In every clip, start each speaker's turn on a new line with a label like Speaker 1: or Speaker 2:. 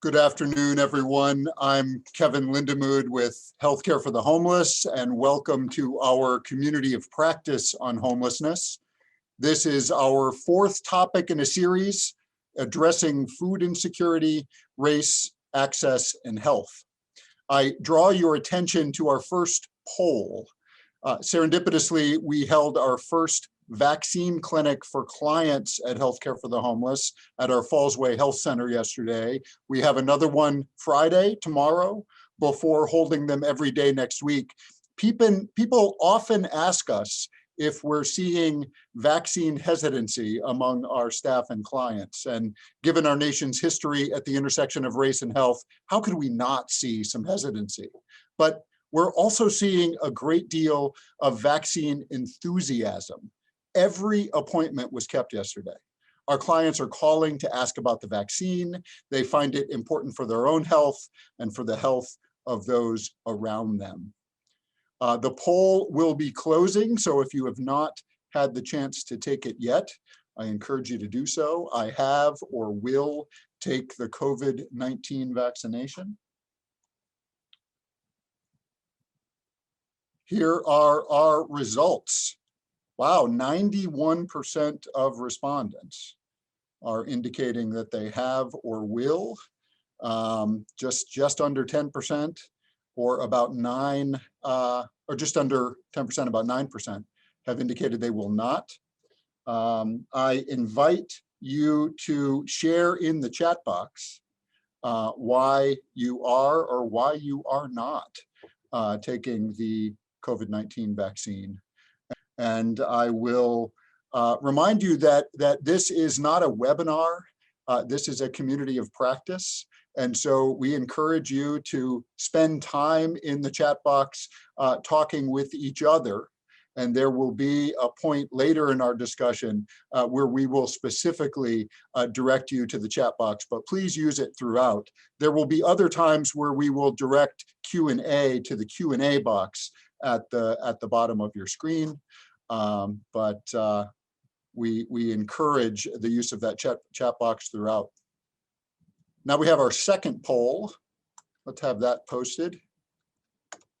Speaker 1: Good afternoon, everyone. I'm Kevin Lindemood with Healthcare for the Homeless, and welcome to our community of practice on homelessness. This is our fourth topic in a series addressing food insecurity, race, access, and health. I draw your attention to our first poll. Serendipitously, we held our first vaccine clinic for clients at Healthcare for the Homeless at our Fallsway Health Center yesterday. We have another one Friday, tomorrow, before holding them every day next week. People often ask us if we're seeing vaccine hesitancy among our staff and clients. And given our nation's history at the intersection of race and health, how could we not see some hesitancy? But we're also seeing a great deal of vaccine enthusiasm. Every appointment was kept yesterday. Our clients are calling to ask about the vaccine. They find it important for their own health and for the health of those around them. The poll will be closing, so if you have not had the chance to take it yet, I encourage you to do so. I have or will take the COVID-19 vaccination. Here are our results. Wow, 91% of respondents are indicating that they have or will. Just under 10%, or about or just under 10%, about 9% have indicated they will not. I invite you to share in the chat box why you are or why you are not taking the COVID-19 vaccine. And I will remind you that this is not a webinar. This is a community of practice. And so we encourage you to spend time in the chat box talking with each other. And there will be a point later in our discussion where we will specifically direct you to the chat box, but please use it throughout. There will be other times where we will direct Q&A to the Q&A box at the bottom of your screen. But we encourage the use of that chat box throughout. Now we have our second poll. Let's have that posted.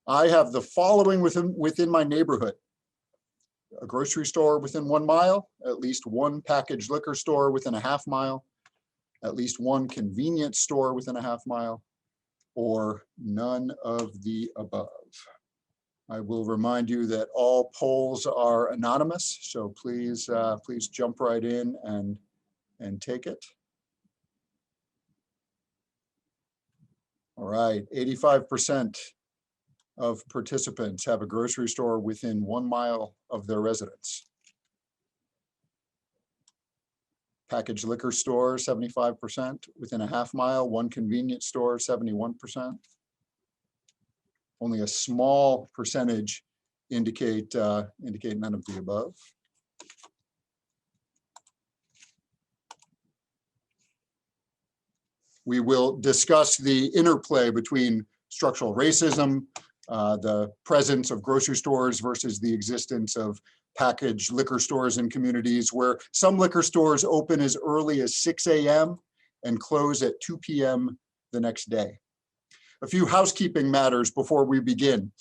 Speaker 1: I have the following within my neighborhood: a grocery store within 1 mile, at least one packaged liquor store within a half mile, at least one convenience store within a half mile, or none of the above. I will remind you that all polls are anonymous, so please jump right in and take it. All right, 85% of participants have a grocery store within 1 mile of their residence. Packaged liquor store, 75%. Within a half mile, one convenience store, 71%. Only a small percentage indicate none of the above. We will discuss the interplay between structural racism, the presence of grocery stores versus the existence of packaged liquor stores in communities where some liquor stores open as early as 6 a.m. and close at 2 p.m. the next day. A few housekeeping matters before we begin.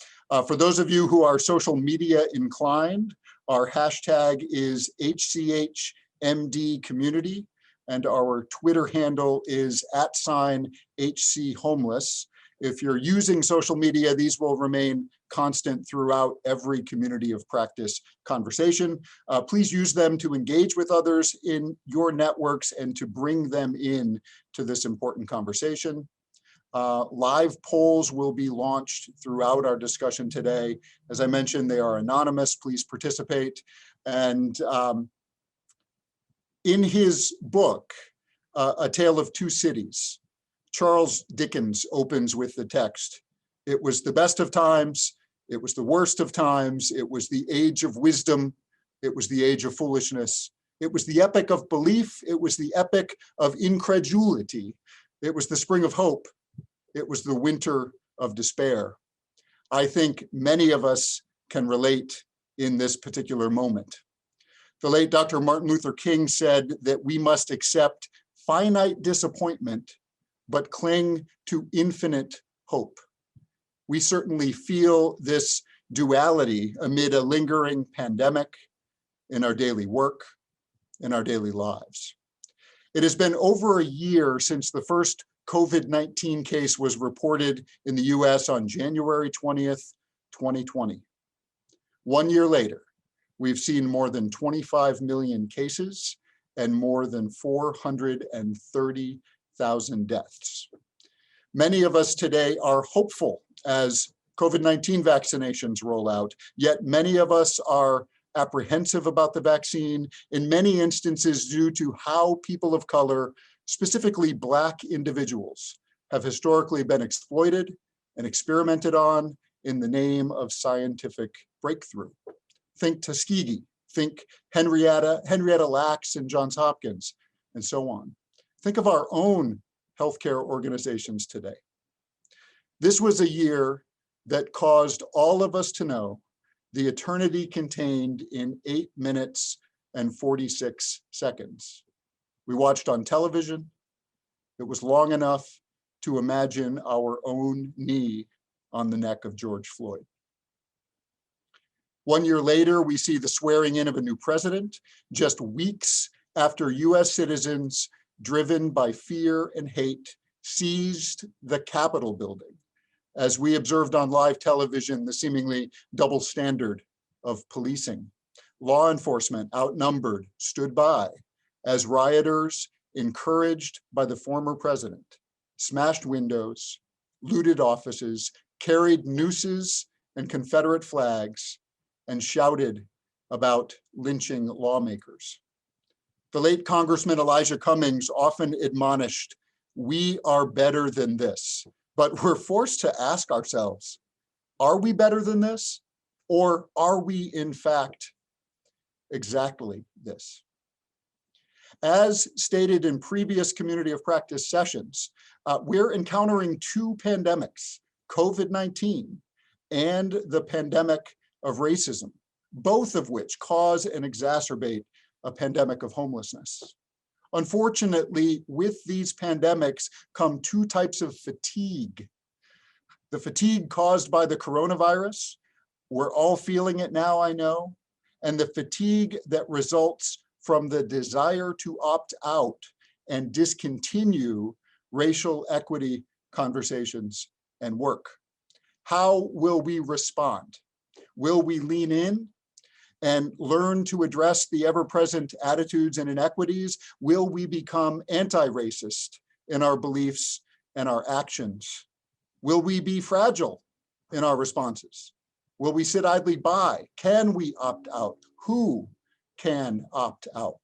Speaker 1: For those of you who are social media inclined, our hashtag is HCHMDcommunity, and our Twitter handle is @HCHomeless. If you're using social media, these will remain constant throughout every community of practice conversation. Please use them to engage with others in your networks and to bring them in to this important conversation. Live polls will be launched throughout our discussion today. As I mentioned, they are anonymous. Please participate. And in his book, A Tale of Two Cities, Charles Dickens opens with the text, "It was the best of times, it was the worst of times, it was the age of wisdom, it was the age of foolishness, it was the epoch of belief, it was the epoch of incredulity, it was the spring of hope, it was the winter of despair." I think many of us can relate in this particular moment. The late Dr. Martin Luther King said that we must accept finite disappointment but cling to infinite hope. We certainly feel this duality amid a lingering pandemic in our daily work, in our daily lives. It has been over a year since the first COVID-19 case was reported in the US on January 20th, 2020. 1 year later, we've seen more than 25 million cases and more than 430,000 deaths. Many of us today are hopeful as COVID-19 vaccinations roll out, yet many of us are apprehensive about the vaccine, in many instances due to how people of color, specifically Black individuals, have historically been exploited and experimented on in the name of scientific breakthrough. Think Tuskegee, think Henrietta Lacks and Johns Hopkins, and so on. Think of our own healthcare organizations today. This was a year that caused all of us to know the eternity contained in 8 minutes and 46 seconds. We watched on television. It was long enough to imagine our own knee on the neck of George Floyd. 1 year later, we see the swearing in of a new president, just weeks after US citizens driven by fear and hate seized the Capitol building. As we observed on live television, the seemingly double standard of policing. Law enforcement, outnumbered, stood by as rioters, encouraged by the former president, smashed windows, looted offices, carried nooses and Confederate flags, and shouted about lynching lawmakers. The late Congressman Elijah Cummings often admonished, "We are better than this." But we're forced to ask ourselves, are we better than this? Or are we in fact exactly this? As stated in previous community of practice sessions, we're encountering two pandemics, COVID-19 and the pandemic of racism, both of which cause and exacerbate a pandemic of homelessness. Unfortunately, with these pandemics come two types of fatigue. The fatigue caused by the coronavirus, we're all feeling it now, I know, and the fatigue that results from the desire to opt out and discontinue racial equity conversations and work. How will we respond? Will we lean in and learn to address the ever-present attitudes and inequities? Will we become anti-racist in our beliefs and our actions? Will we be fragile in our responses? Will we sit idly by? Can we opt out? Who can opt out?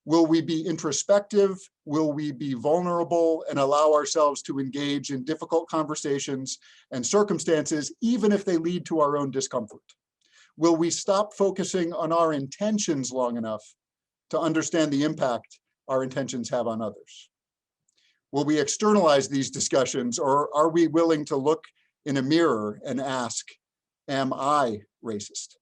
Speaker 1: Will we be introspective? Will we be vulnerable and allow ourselves to engage in difficult conversations and circumstances, even if they lead to our own discomfort? Will we stop focusing on our intentions long enough to understand the impact our intentions have on others? Will we externalize these discussions, or are we willing to look in a mirror and ask, am I racist?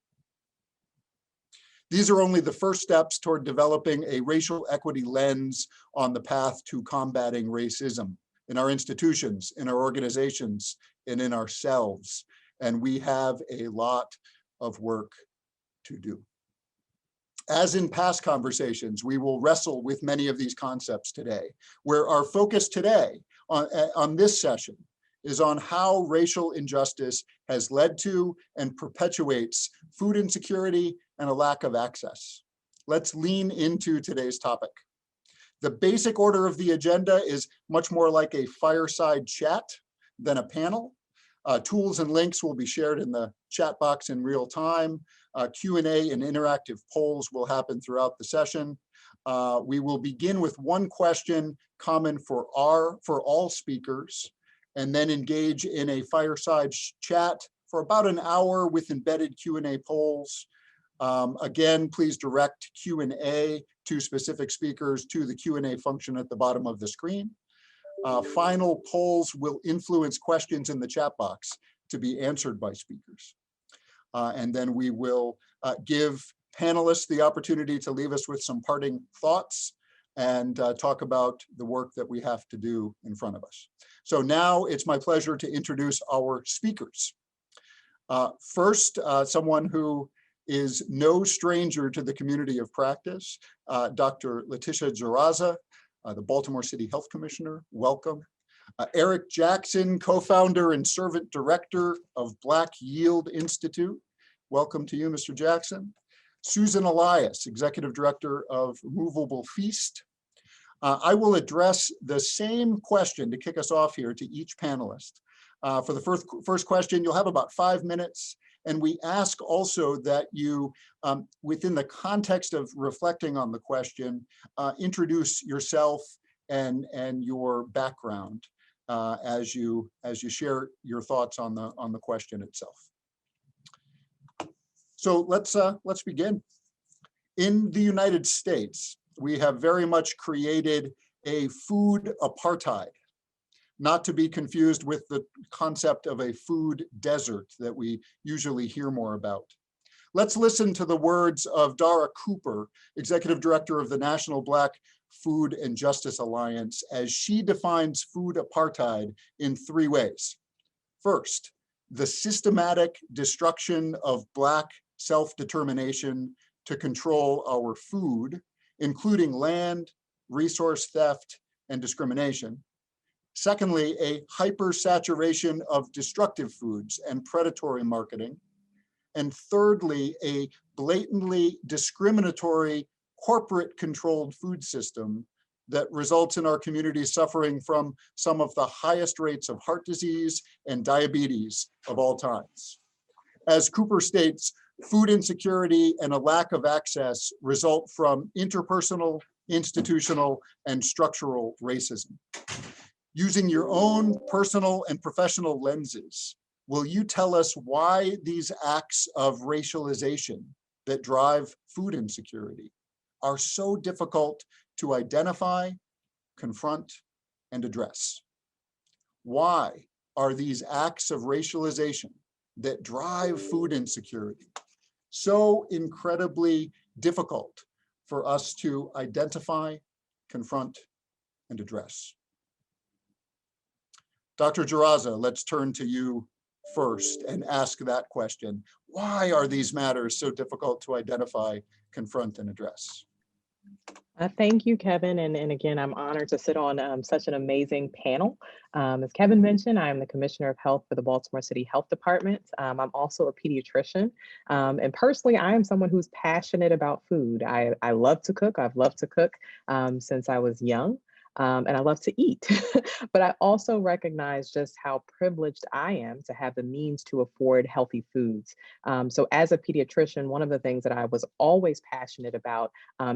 Speaker 1: These are only the first steps toward developing a racial equity lens on the path to combating racism in our institutions, in our organizations, and in ourselves. And we have a lot of work to do. As in past conversations, we will wrestle with many of these concepts today, where our focus today on this session is on how racial injustice has led to and perpetuates food insecurity and a lack of access. Let's lean into today's topic. The basic order of the agenda is much more like a fireside chat than a panel. Tools and links will be shared in the chat box in real time. Q&A and interactive polls will happen throughout the session. We will begin with one question common for all speakers, and then engage in a fireside chat for about an hour with embedded Q&A polls. Again, please direct Q&A to specific speakers to the Q&A function at the bottom of the screen. Final polls will influence questions in the chat box to be answered by speakers. And then we will give panelists the opportunity to leave us with some parting thoughts and talk about the work that we have to do in front of us. So now it's my pleasure to introduce our speakers. First, someone who is no stranger to the community of practice, Dr. Letitia Jaraza, the Baltimore City Health Commissioner, welcome. Eric Jackson, co-founder and servant director of Black Yield Institute. Welcome to you, Mr. Jackson. Susan Elias, executive director of Movable Feast. I will address the same question to kick us off here to each panelist. For the first question, you'll have about 5 minutes. And we ask also that you, within the context of reflecting on the question, introduce yourself and your background as you share your thoughts on the question itself. So let's begin. In the United States, we have very much created a food apartheid, not to be confused with the concept of a food desert that we usually hear more about. Let's listen to the words of Dara Cooper, executive director of the National Black Food and Justice Alliance, as she defines food apartheid in 3 ways. First, the systematic destruction of Black self-determination to control our food, including land, resource theft, and discrimination. Secondly, a hypersaturation of destructive foods and predatory marketing. And thirdly, a blatantly discriminatory corporate-controlled food system that results in our communities suffering from some of the highest rates of heart disease and diabetes of all times. As Cooper states, food insecurity and a lack of access result from interpersonal, institutional, and structural racism. Using your own personal and professional lenses, will you tell us why these acts of racialization that drive food insecurity are so difficult to identify, confront, and address? Why are these acts of racialization that drive food insecurity so incredibly difficult for us to identify, confront, and address? Dr. Jaraza, let's turn to you first and ask that question. Why are these matters so difficult to identify, confront, and address?
Speaker 2: Thank you, Kevin. And again, I'm honored to sit on such an amazing panel. As Kevin mentioned, I am the Commissioner of Health for the Baltimore City Health Department. I'm also a pediatrician. And personally, I am someone who's passionate about food. I love to cook. I've loved to cook since I was young. And I love to eat, but I also recognize just how privileged I am to have the means to afford healthy foods. So as a pediatrician, one of the things that I was always passionate about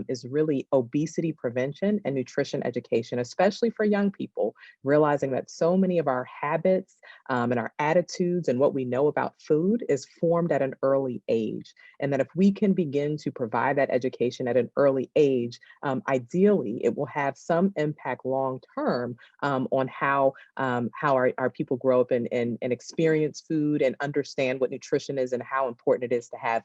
Speaker 2: is really obesity prevention and nutrition education, especially for young people, realizing that so many of our habits and our attitudes and what we know about food is formed at an early age. And that if we can begin to provide that education at an early age, ideally, it will have some impact long term on how our people grow up and experience food and understand what nutrition is and how important it is to have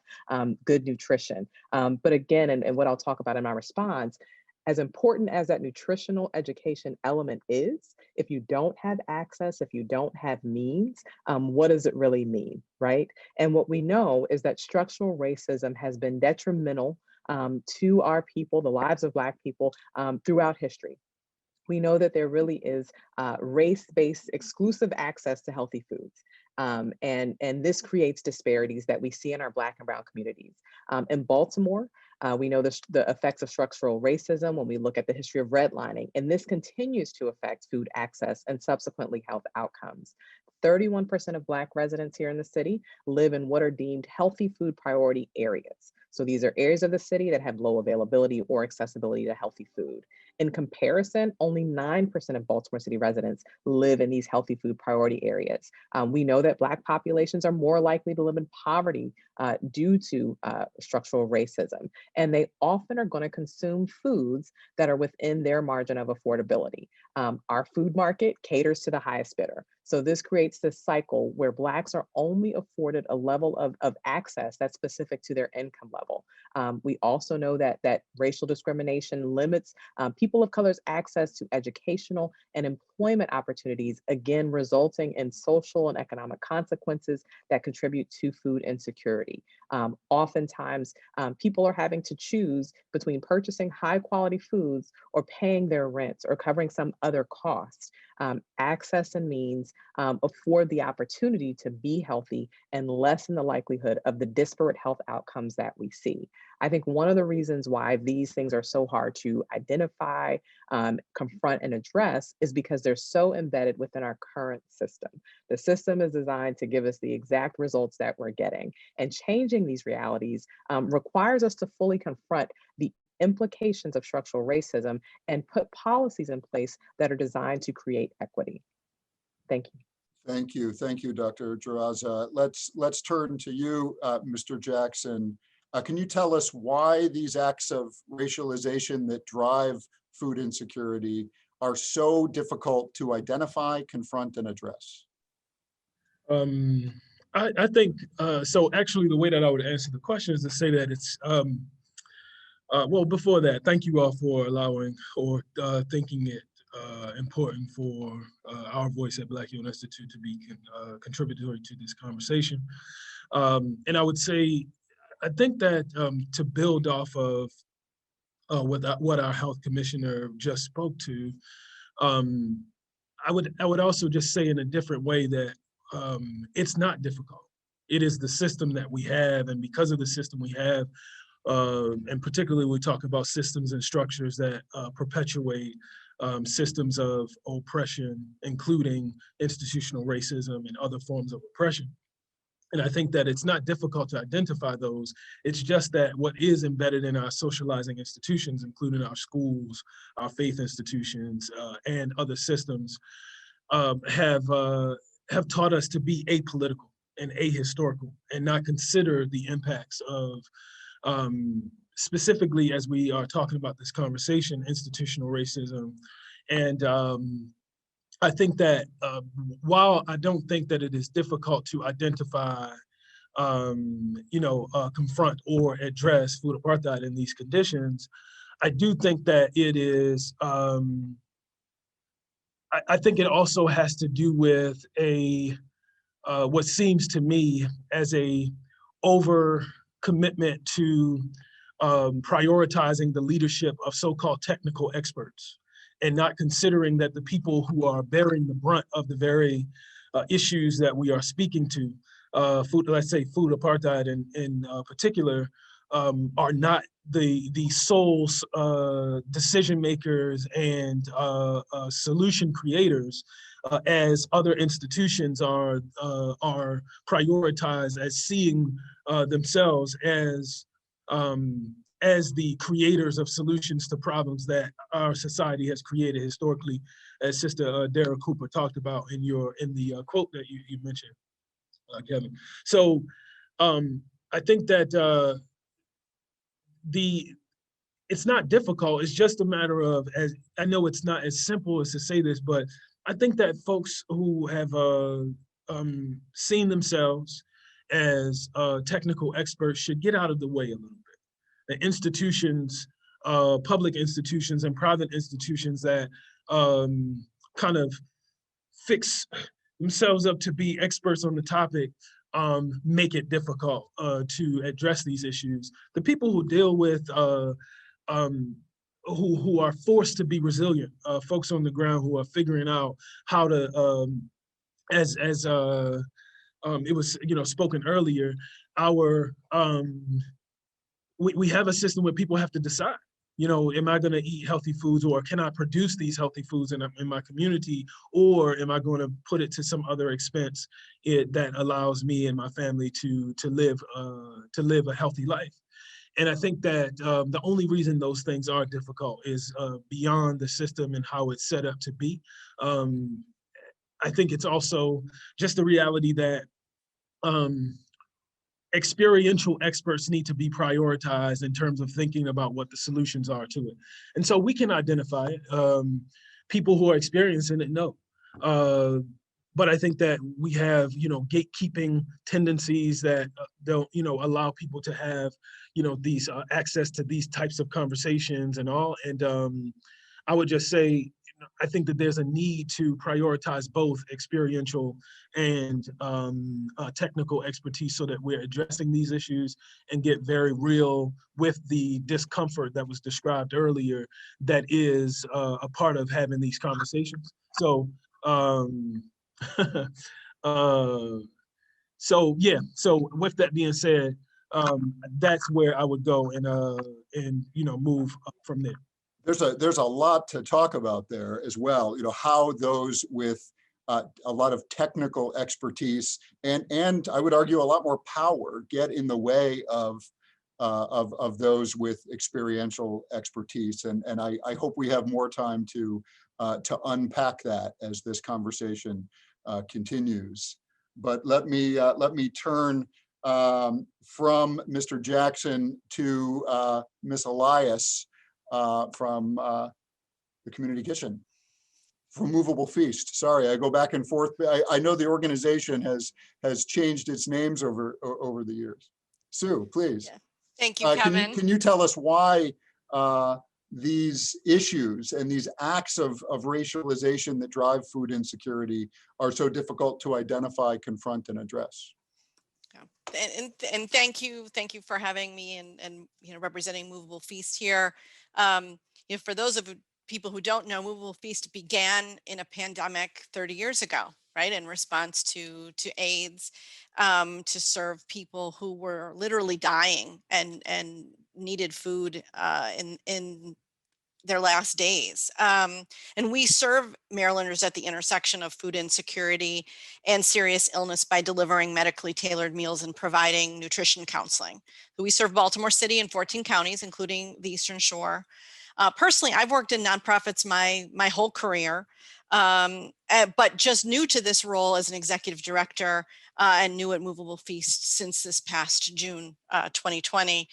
Speaker 2: good nutrition. But again, and what I'll talk about in my response, as important as that nutritional education element is, if you don't have access, if you don't have means, what does it really mean, right? And what we know is that structural racism has been detrimental to our people, the lives of Black people throughout history. We know that there really is race-based exclusive access to healthy foods. And this creates disparities that we see in our Black and brown communities. In Baltimore, we know the effects of structural racism when we look at the history of redlining, and this continues to affect food access and subsequently health outcomes. 31% of Black residents here in the city live in what are deemed healthy food priority areas. So these are areas of the city that have low availability or accessibility to healthy food. In comparison, only 9% of Baltimore City residents live in these healthy food priority areas. We know that Black populations are more likely to live in poverty due to structural racism, and they often are going to consume foods that are within their margin of affordability. Our food market caters to the highest bidder. So this creates this cycle where Blacks are only afforded a level of access that's specific to their income level. We also know that racial discrimination limits people people of color's access to educational and employment opportunities, again, resulting in social and economic consequences that contribute to food insecurity. Oftentimes, people are having to choose between purchasing high quality foods or paying their rents or covering some other costs. Access and means afford the opportunity to be healthy and lessen the likelihood of the disparate health outcomes that we see. I think one of the reasons why these things are so hard to identify, confront, and address is because they're so embedded within our current system. The system is designed to give us the exact results that we're getting, and changing these realities requires us to fully confront the implications of structural racism and put policies in place that are designed to create equity. Thank you.
Speaker 1: Thank you, Dr. Jaraza. Let's turn to you, Mr. Jackson. Can you tell us why these acts of racialization that drive food insecurity are so difficult to identify, confront, and address?
Speaker 3: I think, so actually the way that I would answer the question is to say that it's, well, before that, thank you all for allowing or thinking it important for our voice at Black Youth Institute to be contributory to this conversation. And I would say, I think that to build off of what our health commissioner just spoke to, I would also just say in a different way that it's not difficult. It is the system that we have, and because of the system we have, and particularly we talk about systems and structures that perpetuate systems of oppression, including institutional racism and other forms of oppression. And I think that it's not difficult to identify those. It's just that what is embedded in our socializing institutions, including our schools, our faith institutions, and other systems, have taught us to be apolitical and ahistorical and not consider the impacts of, specifically as we are talking about this conversation, institutional racism. And I think that while I don't think that it is difficult to identify, confront or address food apartheid in these conditions, I do think that it is, I think it also has to do with what seems to me as a over commitment to prioritizing the leadership of so-called technical experts, and not considering that the people who are bearing the brunt of the very issues that we are speaking to, let's say food apartheid in particular, are not the sole decision makers and solution creators, as other institutions are prioritized as seeing themselves as the creators of solutions to problems that our society has created historically, as Sister Dara Cooper talked about in the quote that you mentioned, Kevin. So I think that it's not difficult. It's just a matter of, as I know it's not as simple as to say this, but I think that folks who have seen themselves as technical experts should get out of the way a little bit. The institutions, public institutions and private institutions that kind of fix themselves up to be experts on the topic, make it difficult to address these issues. The people who deal with, who are forced to be resilient, folks on the ground who are figuring out how to, as it was spoken earlier, we have a system where people have to decide, am I going to eat healthy foods, or can I produce these healthy foods in my community, or am I going to put it to some other expense that allows me and my family to live a healthy life? And I think that the only reason those things are difficult is beyond the system and how it's set up to be. I think it's also just the reality that experiential experts need to be prioritized in terms of thinking about what the solutions are to it. And so we can identify it. People who are experiencing it know. But I think that we have, gatekeeping tendencies that don't, allow people to have, these access to these types of conversations and all. And I would just say, I think that there's a need to prioritize both experiential and technical expertise so that we're addressing these issues and get very real with the discomfort that was described earlier that is a part of having these conversations. So, so yeah, so with that being said, that's where I would go and move up from there.
Speaker 1: There's a lot to talk about there as well. How those with a lot of technical expertise and I would argue a lot more power get in the way of those with experiential expertise. And I hope we have more time to unpack that as this conversation continues. But let me turn from Mr. Jackson to Ms. Elias from the Community Kitchen, from Movable Feast. Sorry, I go back and forth. I know the organization has changed its names over the years. Sue, please.
Speaker 4: Yeah. Thank you, Kevin.
Speaker 1: Can you tell us why these issues and these acts of racialization that drive food insecurity are so difficult to identify, confront, and address?
Speaker 4: And thank you for having me and representing Movable Feast here. For those of people who don't know, Movable Feast began in a pandemic 30 years ago, right, in response to AIDS, to serve people who were literally dying and needed food in their last days. And we serve Marylanders at the intersection of food insecurity and serious illness by delivering medically tailored meals and providing nutrition counseling. We serve Baltimore City and 14 counties, including the Eastern Shore. Personally, I've worked in nonprofits my whole career, but just new to this role as an executive director and new at Movable Feast since this past June 2020.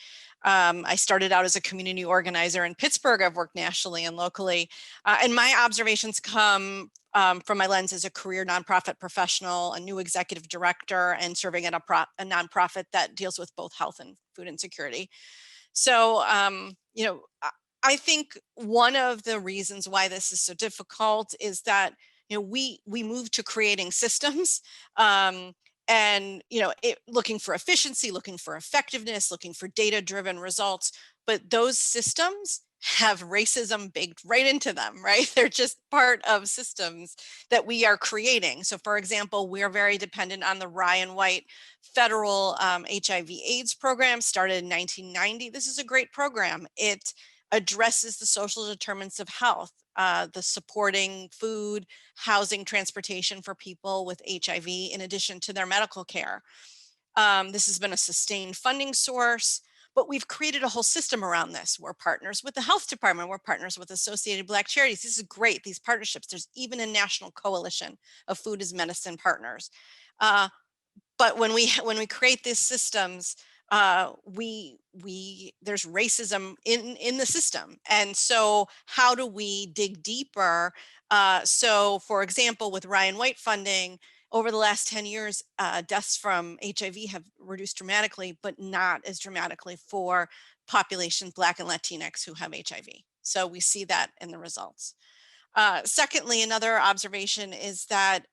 Speaker 4: I started out as a community organizer in Pittsburgh. I've worked nationally and locally. And my observations come from my lens as a career nonprofit professional, a new executive director, and serving at a nonprofit that deals with both health and food insecurity. So, I think one of the reasons why this is so difficult is that, we move to creating systems, and looking for efficiency, looking for effectiveness, looking for data-driven results, but those systems have racism baked right into them, right? They're just part of systems that we are creating. So for example, we're very dependent on the Ryan White federal HIV/AIDS program, started in 1990. This is a great program. It addresses the social determinants of health, the supporting food, housing, transportation for people with HIV, in addition to their medical care. This has been a sustained funding source, but we've created a whole system around this. We're partners with the health department. We're partners with Associated Black Charities. This is great, these partnerships. There's even a national coalition of food as medicine partners. But when we create these systems, there's racism in the system. And so how do we dig deeper? So for example, with Ryan White funding, over the last 10 years, deaths from HIV have reduced dramatically, but not as dramatically for populations, Black and Latinx who have HIV. So we see that in the results. Secondly, another observation is that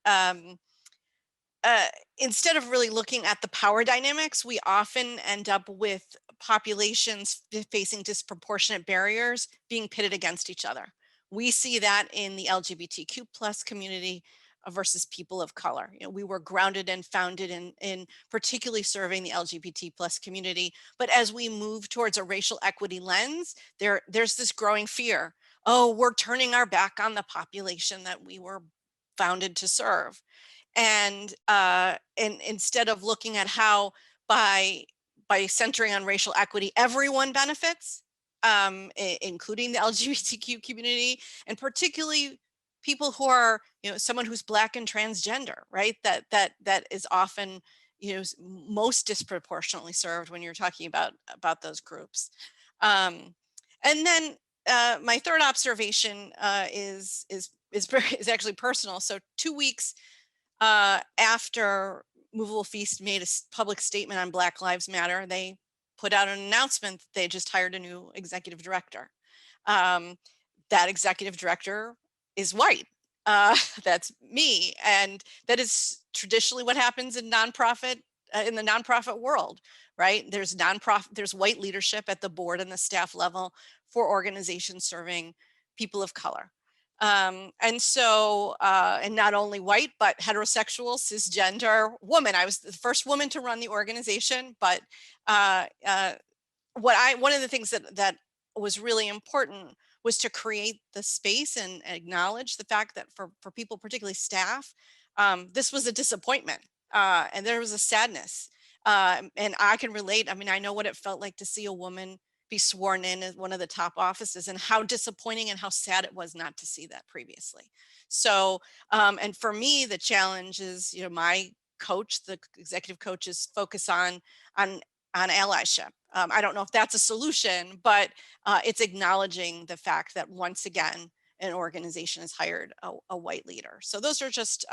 Speaker 4: instead of really looking at the power dynamics, we often end up with populations facing disproportionate barriers being pitted against each other. We see that in the LGBTQ plus community versus people of color. We were grounded and founded in particularly serving the LGBT plus community. But as we move towards a racial equity lens, there's this growing fear. Oh, we're turning our back on the population that we were founded to serve. And instead of looking at how by centering on racial equity, everyone benefits, including the LGBTQ community, and particularly people who are, someone who's Black and transgender, right? That is often, most disproportionately served when you're talking about those groups. And then my third observation is actually personal. So 2 weeks after Movable Feast made a public statement on Black Lives Matter, they put out an announcement that they just hired a new executive director. that executive director is white. That's me. And that is traditionally what happens in nonprofit, in the nonprofit world, right? There's white leadership at the board and the staff level for organizations serving people of color. And so, and not only white, but heterosexual, cisgender woman. I was the first woman to run the organization, but one of the things that was really important was to create the space and acknowledge the fact that for people, particularly staff, this was a disappointment, and there was a sadness. And I can relate. I mean, I know what it felt like to see a woman be sworn in as one of the top offices, and how disappointing and how sad it was not to see that previously. So, and for me, the challenge is, my coach, the executive coach's focus on allyship. I don't know if that's a solution, but it's acknowledging the fact that once again, an organization has hired a white leader. So those are just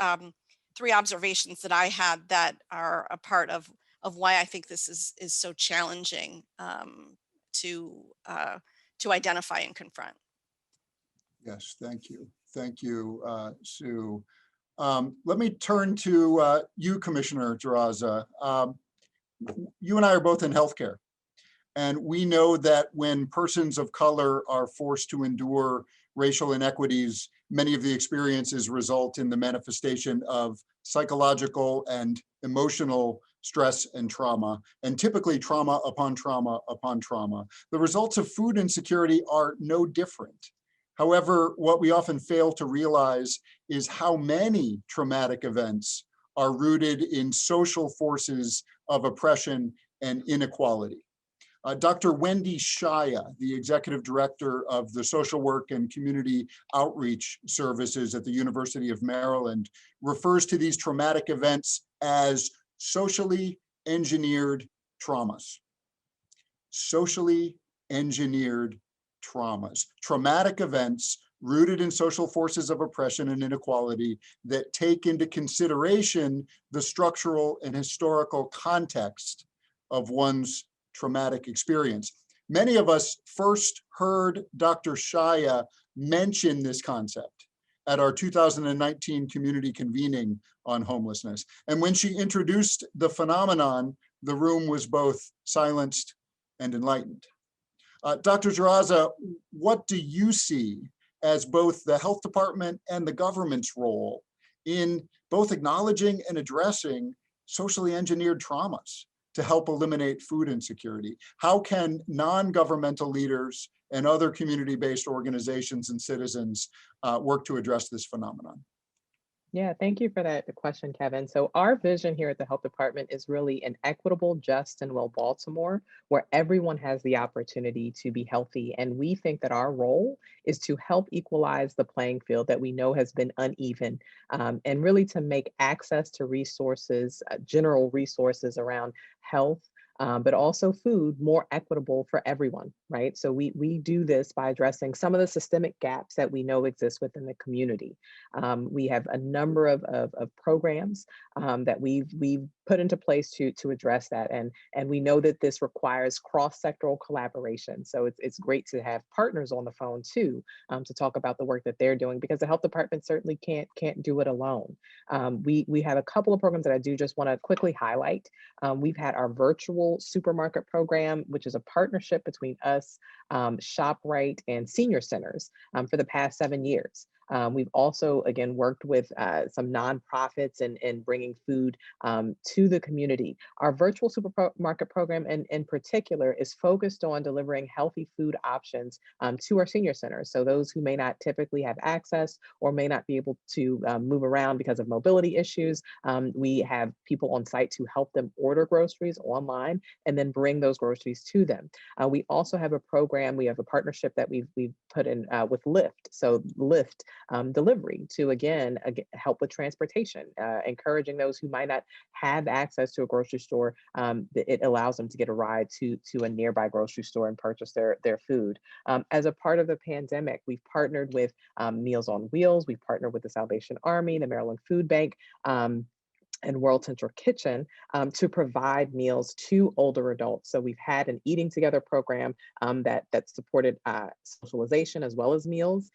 Speaker 4: 3 observations that I had that are a part of why I think this is so challenging to identify and confront.
Speaker 1: Yes, thank you. Thank you, Sue. Let me turn to you, Commissioner Jaraza. You and I are both in healthcare, and we know that when persons of color are forced to endure racial inequities, many of the experiences result in the manifestation of psychological and emotional stress and trauma, and typically trauma upon trauma upon trauma. The results of food insecurity are no different. However, what we often fail to realize is how many traumatic events are rooted in social forces of oppression and inequality. Dr. Wendy Shaya, the executive director of the Social Work and Community Outreach Services at the University of Maryland, refers to these traumatic events as socially engineered traumas. Socially engineered traumas. Traumatic events rooted in social forces of oppression and inequality that take into consideration the structural and historical context of one's traumatic experience. Many of us first heard Dr. Shaya mention this concept at our 2019 community convening on homelessness. And when she introduced the phenomenon, the room was both silenced and enlightened. Dr. Jaraza, what do you see as both the health department and the government's role in both acknowledging and addressing socially engineered traumas to help eliminate food insecurity? How can non-governmental leaders and other community-based organizations and citizens work to address this phenomenon?
Speaker 2: Yeah, thank you for that question, Kevin. So our vision here at the Health Department is really an equitable, just, and well Baltimore, where everyone has the opportunity to be healthy. And we think that our role is to help equalize the playing field that we know has been uneven, and really to make access to resources, general resources around health, but also food, more equitable for everyone, right? So we do this by addressing some of the systemic gaps that we know exist within the community. We have a number of programs that we've put into place to address that, and we know that this requires cross-sectoral collaboration. So it's great to have partners on the phone too, to talk about the work that they're doing, because the health department certainly can't do it alone. We have a couple of programs that I do just want to quickly highlight. We've had our virtual supermarket program, which is a partnership between us, ShopRite, and senior centers for the past 7 years. We've also, again, worked with some nonprofits and bringing food to the community. Our virtual supermarket program in particular is focused on delivering healthy food options to our senior centers. So those who may not typically have access or may not be able to move around because of mobility issues, we have people on site to help them order groceries online and then bring those groceries to them. We also have a program, we have a partnership that we've put in with Lyft. So Lyft delivery to, again, help with transportation, encouraging those who might not have access to a grocery store. It allows them to get a ride to a nearby grocery store and purchase their food. As a part of the pandemic, we've partnered with Meals on Wheels. We've partnered with the Salvation Army, the Maryland Food Bank, and World Central Kitchen to provide meals to older adults. So we've had an eating together program that supported socialization as well as meals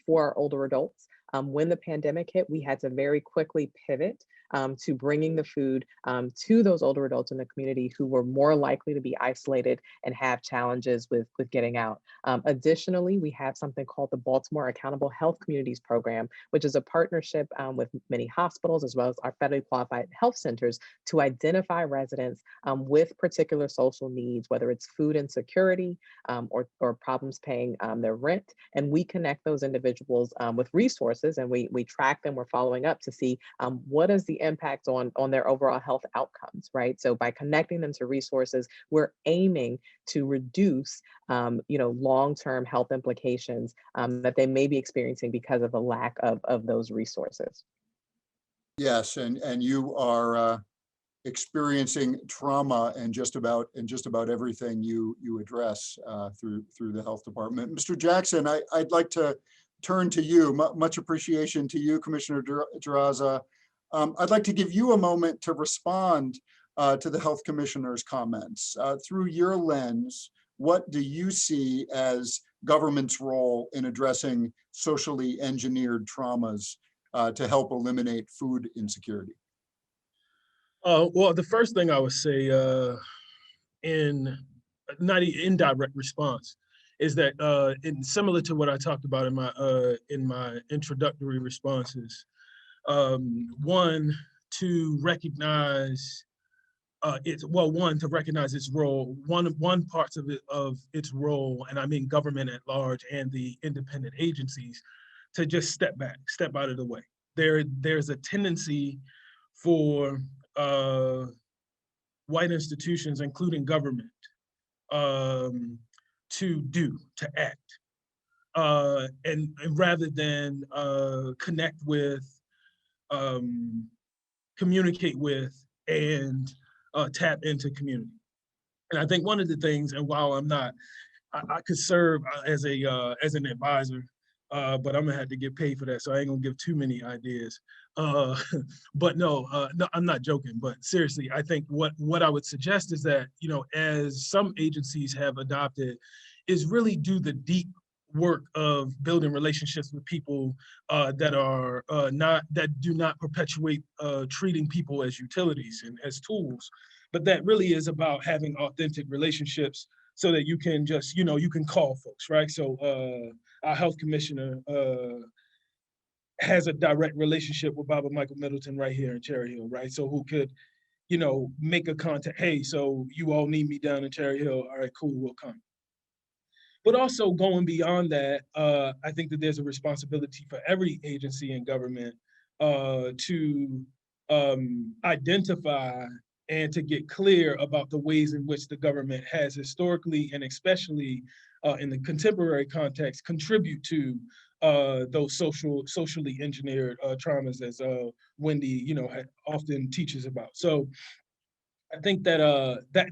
Speaker 2: for our older adults. When the pandemic hit, we had to very quickly pivot to bringing the food to those older adults in the community who were more likely to be isolated and have challenges with getting out. Additionally, we have something called the Baltimore Accountable Health Communities Program, which is a partnership with many hospitals as well as our federally qualified health centers to identify residents with particular social needs, whether it's food insecurity or problems paying their rent. And we connect those individuals with resources, and we track them. We're following up to see what is the impact on their overall health outcomes, right? So by connecting them to resources, we're aiming to reduce, long-term health implications that they may be experiencing because of the lack of those resources.
Speaker 1: Yes, and you are experiencing trauma in just about everything you address through the health department. Mr. Jackson, I'd like to turn to you. Much appreciation to you, Commissioner Duraza. I'd like to give you a moment to respond to the Health Commissioner's comments. Through your lens, what do you see as government's role in addressing socially engineered traumas to help eliminate food insecurity?
Speaker 3: Well, the first thing I would say in not indirect response is that similar to what I talked about in my introductory responses, one, to recognize to recognize its role, one parts of its role, and I mean government at large and the independent agencies, to just step back, step out of the way. There's a tendency for white institutions, including government, to act, and rather than connect with, communicate with, and tap into community. And I think one of the things, and while I could serve as an advisor, but I'm gonna have to get paid for that, so I ain't gonna give too many ideas. But no, I'm not joking. But seriously, I think what I would suggest is that, as some agencies have adopted, is really do the deep work of building relationships with people that do not perpetuate treating people as utilities and as tools, but that really is about having authentic relationships so that you can just, you can call folks, right? So our health commissioner has a direct relationship with Baba Michael Middleton right here in Cherry Hill, right? So who could, make a contact, hey, so you all need me down in Cherry Hill, all right, cool, we'll come. But also going beyond that, I think that there's a responsibility for every agency in government to identify and to get clear about the ways in which the government has historically, and especially in the contemporary context, contribute to those socially engineered traumas, as Wendy, often teaches about. So I think that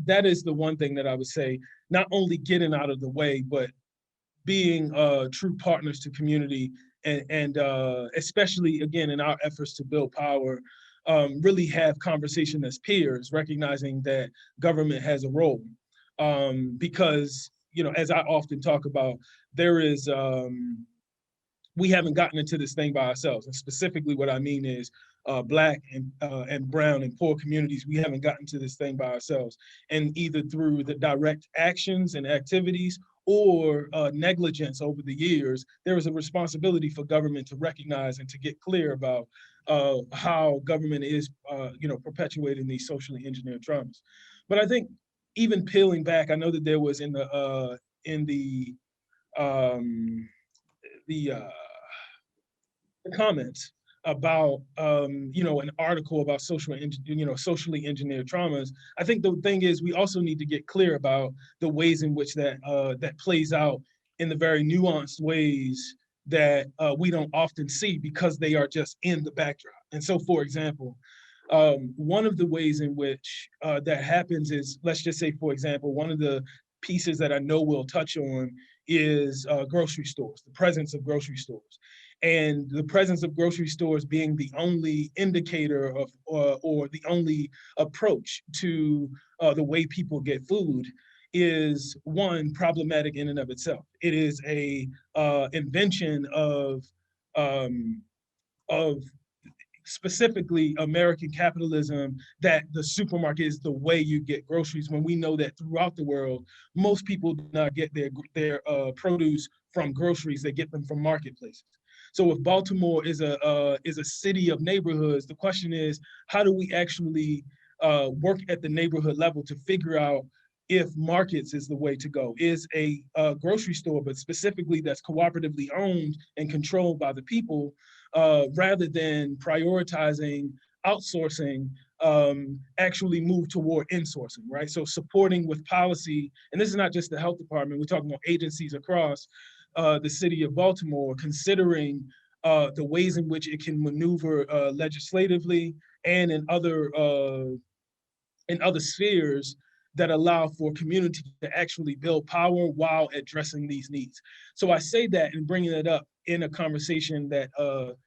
Speaker 3: that is the one thing that I would say, not only getting out of the way, but being true partners to community, and especially, again, in our efforts to build power, really have conversation as peers, recognizing that government has a role. Because, as I often talk about, there is, we haven't gotten into this thing by ourselves. And specifically what I mean is Black and brown and poor communities, we haven't gotten to this thing by ourselves. And either through the direct actions and activities or negligence over the years, there is a responsibility for government to recognize and to get clear about how government is, perpetuating these socially engineered traumas. But I think even peeling back, I know that there was in the comments about an article about socially engineered traumas. I think the thing is, we also need to get clear about the ways in which that plays out in the very nuanced ways that we don't often see because they are just in the backdrop. And so, for example, one of the ways in which that happens is, let's just say, for example, one of the pieces that I know we'll touch on is grocery stores, the presence of grocery stores. And the presence of grocery stores being the only indicator of, or the only approach to the way people get food is, one, problematic in and of itself. It is a invention of specifically American capitalism, that the supermarket is the way you get groceries, when we know that throughout the world, most people do not get their produce from groceries, they get them from marketplaces. So if Baltimore is a city of neighborhoods, the question is, how do we actually work at the neighborhood level to figure out if markets is the way to go? Is a grocery store, but specifically that's cooperatively owned and controlled by the people, rather than prioritizing outsourcing, actually move toward insourcing, right? So supporting with policy, and this is not just the health department, we're talking about agencies across the city of Baltimore, considering the ways in which it can maneuver legislatively and in other spheres that allow for community to actually build power while addressing these needs. So I say that and bringing it up in a conversation that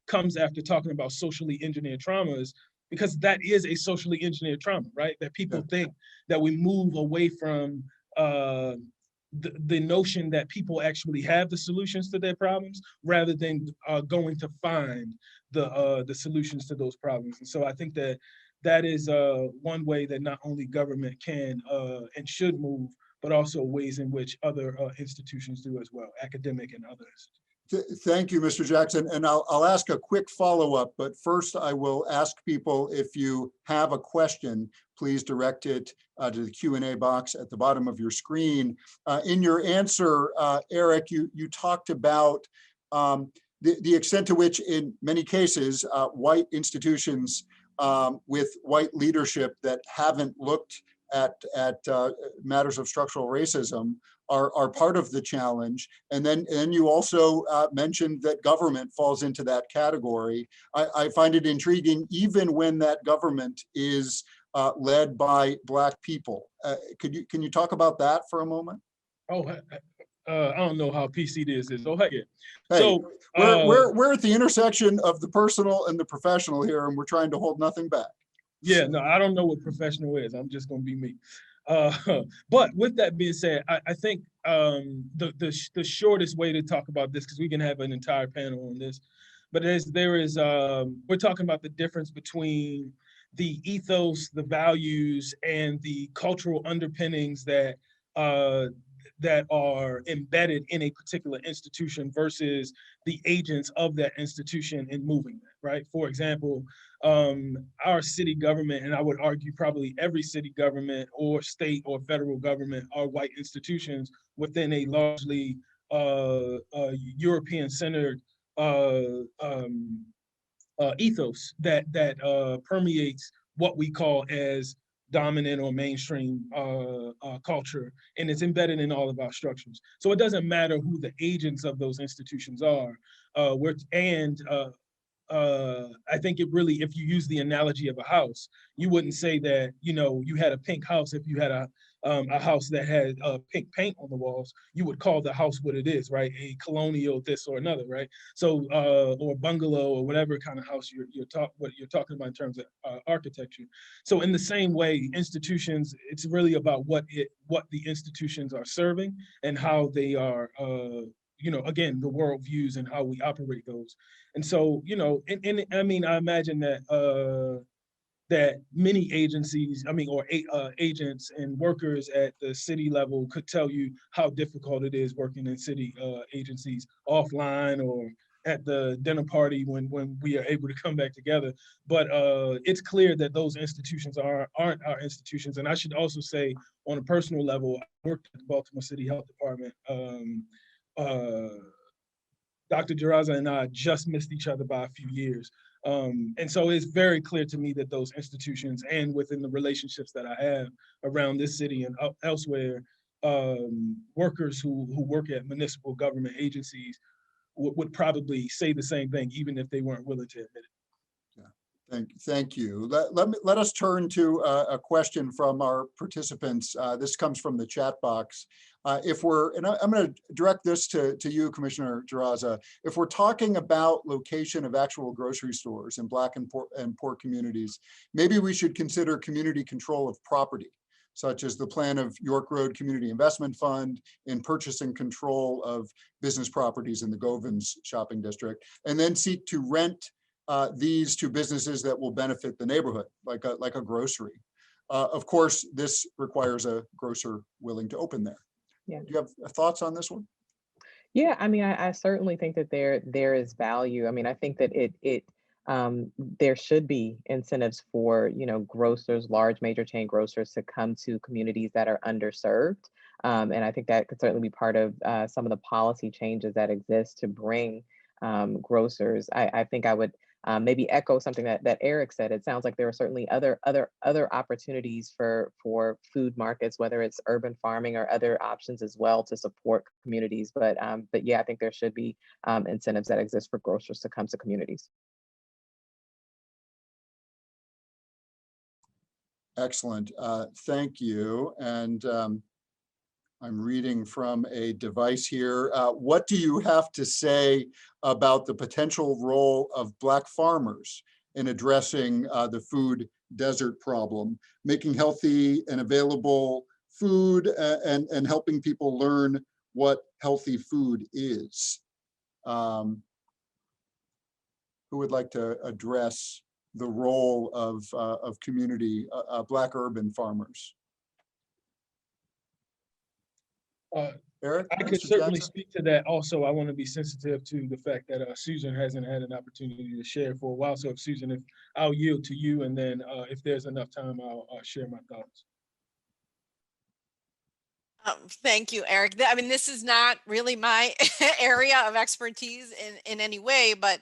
Speaker 3: comes after talking about socially engineered traumas, because that is a socially engineered trauma, right? That people think that we move away from the notion that people actually have the solutions to their problems, rather than going to find the solutions to those problems. And so I think that is one way that not only government can and should move, but also ways in which other institutions do as well, academic and others.
Speaker 1: Thank you, Mr. Jackson. And I'll ask a quick follow-up, but first I will ask people, if you have a question, please direct it to the Q&A box at the bottom of your screen. In your answer, Eric, you talked about the extent to which, in many cases, white institutions with white leadership that haven't looked at matters of structural racism are part of the challenge. And then you also mentioned that government falls into that category. I find it intriguing, even when that government is led by Black people. Can you talk about that for a moment?
Speaker 3: Oh, I don't know how PC this is. Oh, heck yeah.
Speaker 1: Hey,
Speaker 3: So
Speaker 1: we're at the intersection of the personal and the professional here, and we're trying to hold nothing back.
Speaker 3: Yeah, no, I don't know what professional is. I'm just gonna be me. But with that being said, I think the shortest way to talk about this, because we can have an entire panel on this, but we're talking about the difference between the ethos, the values, and the cultural underpinnings that are embedded in a particular institution versus the agents of that institution in moving that, right? For example, our city government, and I would argue probably every city government or state or federal government, are white institutions within a largely European-centered ethos that permeates what we call as dominant or mainstream culture, and it's embedded in all of our structures. So it doesn't matter who the agents of those institutions are. I think it really, if you use the analogy of a house, you wouldn't say that, you had a pink house if you had a house that had pink paint on the walls. You would call the house what it is, right? A colonial this or another, right? So, or bungalow or whatever kind of house what you're talking about in terms of architecture. So in the same way, institutions, it's really about what the institutions are serving and how they are, again, the world views and how we operate those. And so, I mean, I imagine that that many agencies, agents and workers at the city level could tell you how difficult it is working in city agencies offline or at the dinner party when we are able to come back together. But it's clear that those institutions aren't our institutions. And I should also say, on a personal level, I worked at the Baltimore City Health Department. Dr. Jaraza and I just missed each other by a few years. And so it's very clear to me that those institutions, and within the relationships that I have around this city and elsewhere, workers who work at municipal government agencies would probably say the same thing, even if they weren't willing to admit it.
Speaker 1: Thank you. Let us turn to a question from our participants. This comes from the chat box. If we're, and I'm going to direct this to you, Commissioner Jaraza, if we're talking about location of actual grocery stores in Black and poor communities, maybe we should consider community control of property, such as the plan of York Road Community Investment Fund in purchasing control of business properties in the Govins shopping district, and then seek to rent these to businesses that will benefit the neighborhood, like a grocery. Of course, this requires a grocer willing to open there.
Speaker 2: Yeah.
Speaker 1: Do you have thoughts on this one?
Speaker 2: Yeah, I mean, I certainly think that there is value. I mean, I think that there should be incentives for, you know, grocers, large major chain grocers, to come to communities that are underserved. And I think that could certainly be part of some of the policy changes that exist to bring grocers. I think I would maybe echo something that Eric said. It sounds like there are certainly other opportunities for food markets, whether it's urban farming or other options as well, to support communities. But yeah, I think there should be incentives that exist for grocers to come to communities.
Speaker 1: Excellent. Thank you. And I'm reading from a device here. What do you have to say about the potential role of Black farmers in addressing the food desert problem, making healthy and available food and helping people learn what healthy food is? Who would like to address the role of community, Black urban farmers? Eric?
Speaker 3: I could
Speaker 1: Mr.
Speaker 3: certainly
Speaker 1: Jackson?
Speaker 3: speak to that. Also, I want to be sensitive to the fact that Susan hasn't had an opportunity to share for a while. So if Susan, if I'll yield to you, and then if there's enough time, I'll share my thoughts.
Speaker 4: Thank you, Eric. I mean, this is not really my area of expertise in any way, but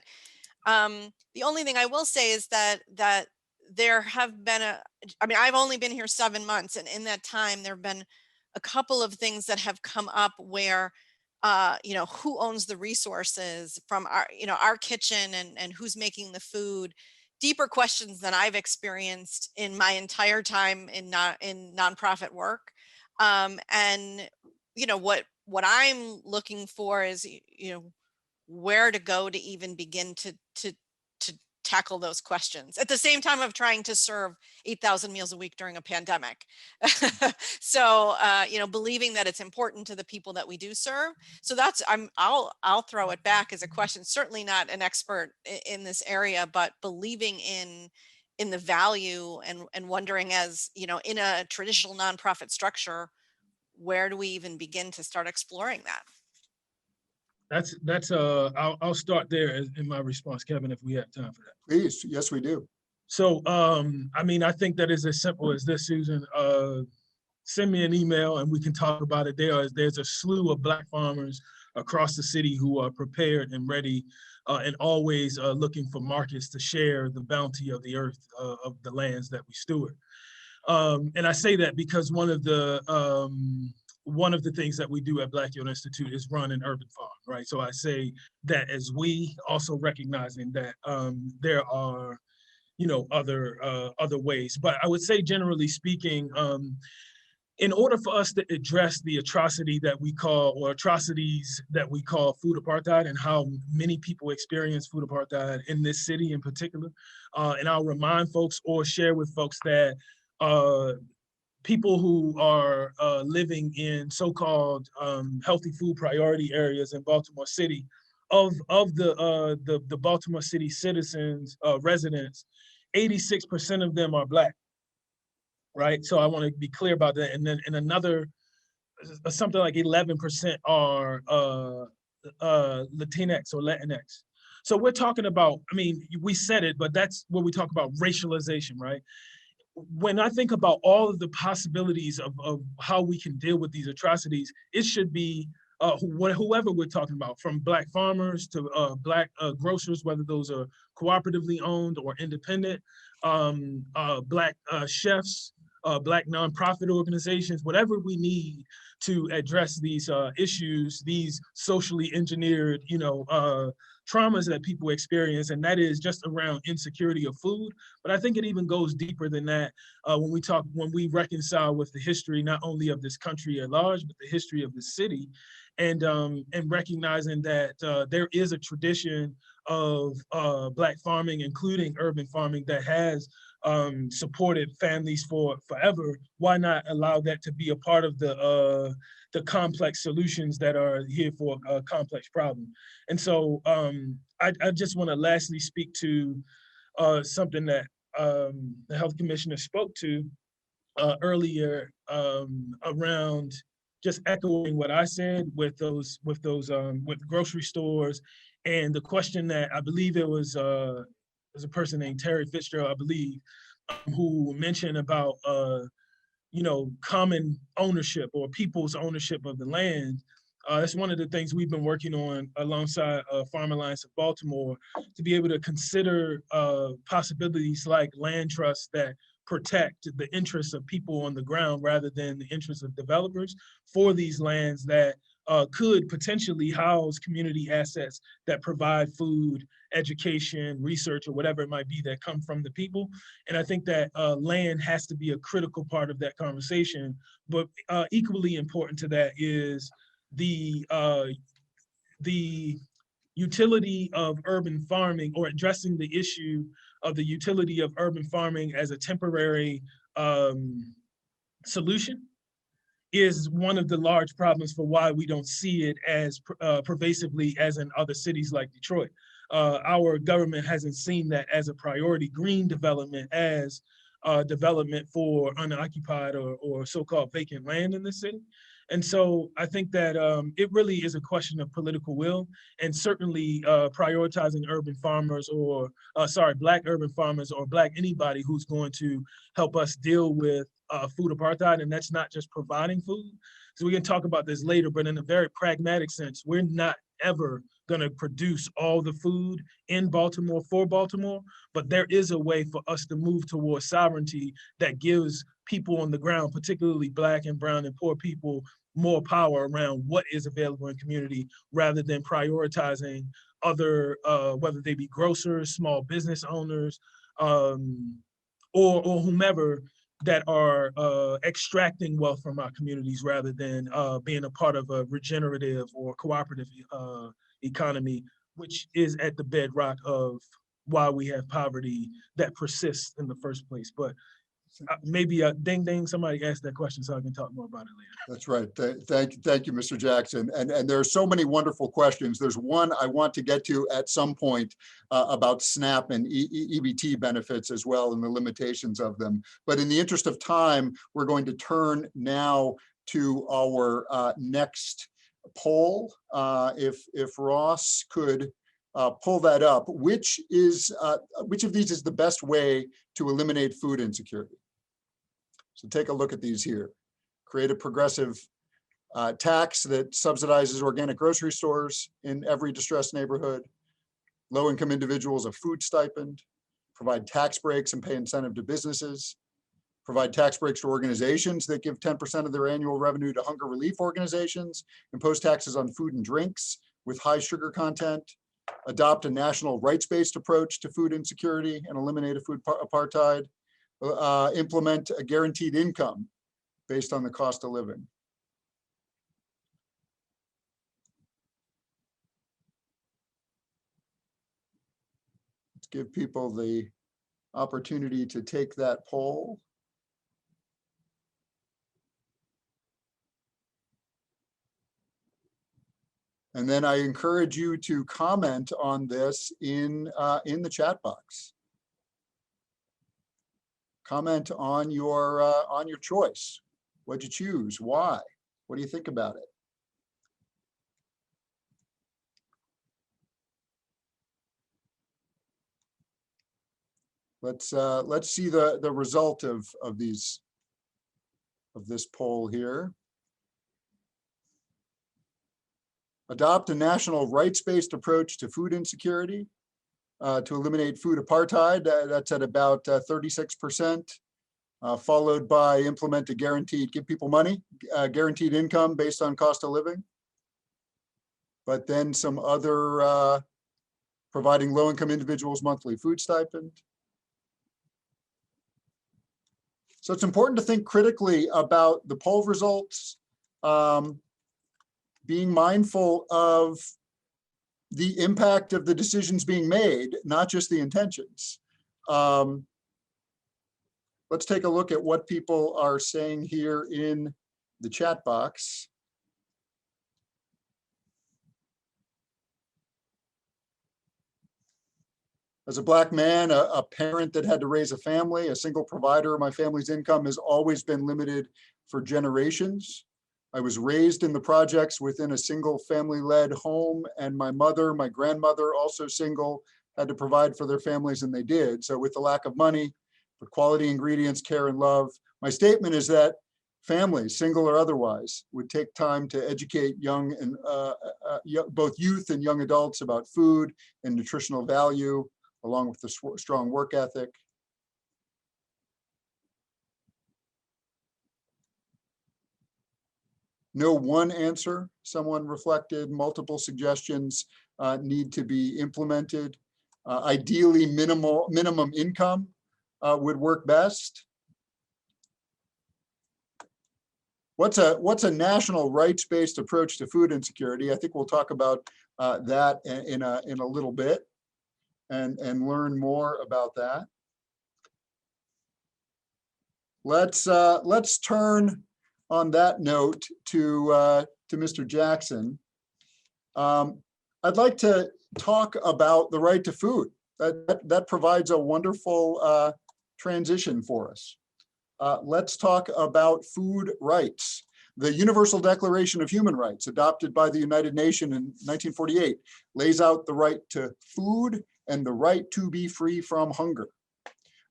Speaker 4: the only thing I will say is that there have been I mean, I've only been here 7 months, and in that time, there have been a couple of things that have come up where, you know, who owns the resources from our, you know, our kitchen, and who's making the food, deeper questions than I've experienced in my entire time in nonprofit work. And, you know, what I'm looking for is, you know, where to go to even begin to tackle those questions at the same time of trying to serve 8,000 meals a week during a pandemic. So, you know, believing that it's important to the people that we do serve. So that's, I'll throw it back as a question, certainly not an expert in this area, but believing in the value, and wondering, as, you know, in a traditional nonprofit structure, where do we even begin to start exploring that?
Speaker 3: I'll start there in my response, Kevin, if we have time for that.
Speaker 1: Please, yes, we do.
Speaker 3: So, I mean, I think that is as simple as this, Susan. Send me an email and we can talk about it. There's a slew of Black farmers across the city who are prepared and ready and always looking for markets to share the bounty of the earth, of the lands that we steward. And I say that because one of the things that we do at Black Yield Institute is run an urban farm, right? So I say that as we, also recognizing that there are, you know, other ways. But I would say, generally speaking, in order for us to address the atrocities that we call food apartheid, and how many people experience food apartheid in this city in particular, and I'll remind folks or share with folks that people who are living in so-called healthy food priority areas in Baltimore City, of the Baltimore City citizens, residents, 86% of them are Black, right? So I want to be clear about that. And then another, something like 11% are Latinx or Latinx. So we're talking about, I mean, we said it, but that's what we talk about, racialization, right? When I think about all of the possibilities of how we can deal with these atrocities, it should be whoever we're talking about, from Black farmers to Black grocers, whether those are cooperatively owned or independent, Black chefs, Black nonprofit organizations, whatever we need to address these issues, these socially engineered, you know, traumas that people experience, and that is just around insecurity of food. But I think it even goes deeper than that when we reconcile with the history, not only of this country at large, but the history of the city, and recognizing that there is a tradition of Black farming, including urban farming, that has supported families for forever. Why not allow that to be a part of the complex solutions that are here for a complex problem? And so I just want to lastly speak to something that the health commissioner spoke to earlier around just echoing what I said with grocery stores, and the question that I believe it was a person named Terry Fitzgerald, I believe, who mentioned about common ownership or people's ownership of the land. That's one of the things we've been working on alongside Farm Alliance of Baltimore, to be able to consider possibilities like land trusts that protect the interests of people on the ground rather than the interests of developers for these lands that could potentially house community assets that provide food, education, research, or whatever it might be that come from the people. And I think that land has to be a critical part of that conversation. But equally important to that is the utility of urban farming, or addressing the issue of the utility of urban farming as a temporary solution, is one of the large problems for why we don't see it as pervasively as in other cities like Detroit. Our government hasn't seen that as a priority. Green development as development for unoccupied or so-called vacant land in the city. And so I think that it really is a question of political will, and certainly prioritizing urban farmers Black urban farmers, or Black anybody who's going to help us deal with food apartheid. And that's not just providing food. So we can talk about this later, but in a very pragmatic sense, we're not ever going to produce all the food in Baltimore for Baltimore, but there is a way for us to move towards sovereignty that gives people on the ground, particularly Black and brown and poor people, more power around what is available in community, rather than prioritizing other, whether they be grocers, small business owners, or whomever, that are extracting wealth from our communities, rather than being a part of a regenerative or cooperative economy, which is at the bedrock of why we have poverty that persists in the first place. But maybe ding, somebody asked that question so I can talk more about it later.
Speaker 1: That's right. Thank you, Mr. Jackson. And there are so many wonderful questions. There's one I want to get to at some point about SNAP and EBT benefits as well, and the limitations of them. But in the interest of time, we're going to turn now to our next poll. If Ross could pull that up, which of these is the best way to eliminate food insecurity? So take a look at these here. Create a progressive tax that subsidizes organic grocery stores in every distressed neighborhood, low-income individuals a food stipend, provide tax breaks and pay incentive to businesses, provide tax breaks to organizations that give 10% of their annual revenue to hunger relief organizations, impose taxes on food and drinks with high sugar content, adopt a national rights-based approach to food insecurity and eliminate a food apartheid, implement a guaranteed income based on the cost of living. Let's give people the opportunity to take that poll. And then I encourage you to comment on this in the chat box. Comment on your choice. What'd you choose? Why? What do you think about it? Let's see the result of this poll here. Adopt a national rights-based approach to food insecurity to eliminate food apartheid. That's at about 36%, followed by implement a guaranteed, give people money, guaranteed income based on cost of living. But then some other providing low-income individuals monthly food stipend. So it's important to think critically about the poll results, being mindful of the impact of the decisions being made, not just the intentions. Let's take a look at what people are saying here in the chat box. As a Black man, a parent that had to raise a family, a single provider, my family's income has always been limited for generations. I was raised in the projects within a single family-led home, and my mother, my grandmother, also single, had to provide for their families, and they did. So with the lack of money, for quality ingredients, care, and love, my statement is that families, single or otherwise, would take time to educate young and both youth and young adults about food and nutritional value, along with the strong work ethic. No one answer, someone reflected. Multiple suggestions need to be implemented. Ideally, minimum income would work best. What's a national rights-based approach to food insecurity? I think we'll talk about that in a little bit and learn more about that. Let's turn on that note to Mr. Jackson. I'd like to talk about the right to food. That provides a wonderful transition for us. Let's talk about food rights. The Universal Declaration of Human Rights, adopted by the United Nations in 1948, lays out the right to food and the right to be free from hunger.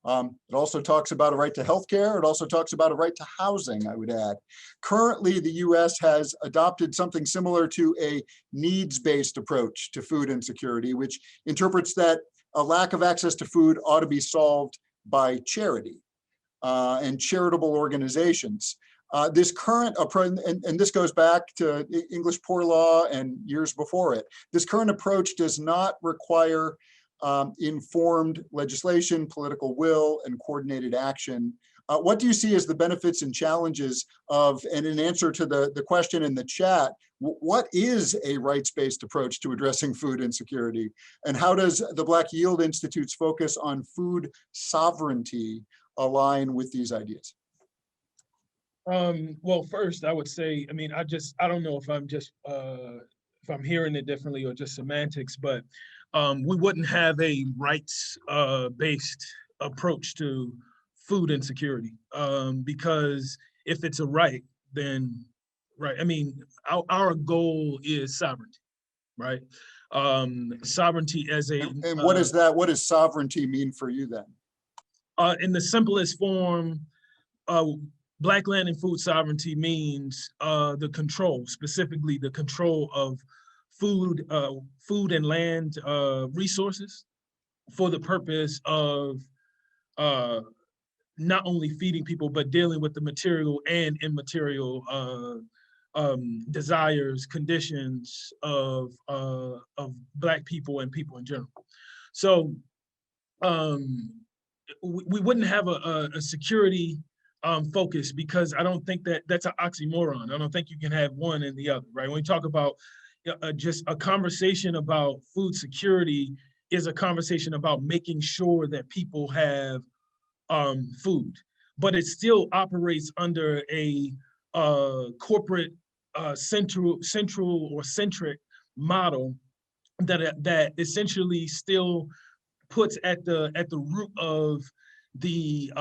Speaker 1: It also talks about a right to healthcare. It also talks about a right to housing, I would add. Currently, the US has adopted something similar to a needs-based approach to food insecurity, which interprets that a lack of access to food ought to be solved by charity and charitable organizations. This current approach, and this goes back to English poor law and years before it, this current approach does not require informed legislation, political will, and coordinated action. What do you see as the benefits and challenges of, and in answer to the question in the chat, what is a rights-based approach to addressing food insecurity? And how does the Black Yield Institute's focus on food sovereignty align with these ideas?
Speaker 3: Well, first I would say, I mean, I don't know if I'm just, if I'm hearing it differently or just semantics, but we wouldn't have a rights-based approach to food insecurity because if it's a right, then, right, I mean, our goal is sovereignty, right? Sovereignty as a—
Speaker 1: And what is that? What does sovereignty mean for you then?
Speaker 3: In the simplest form, Black land and food sovereignty means the control, specifically the control of food and land resources for the purpose of not only feeding people, but dealing with the material and immaterial desires, conditions of Black people and people in general. So we wouldn't have a security focus because I don't think that's an oxymoron. I don't think you can have one and the other, right? When we talk about just a conversation about food security is a conversation about making sure that people have food, but it still operates under a corporate central or centric model that essentially still puts at the root of the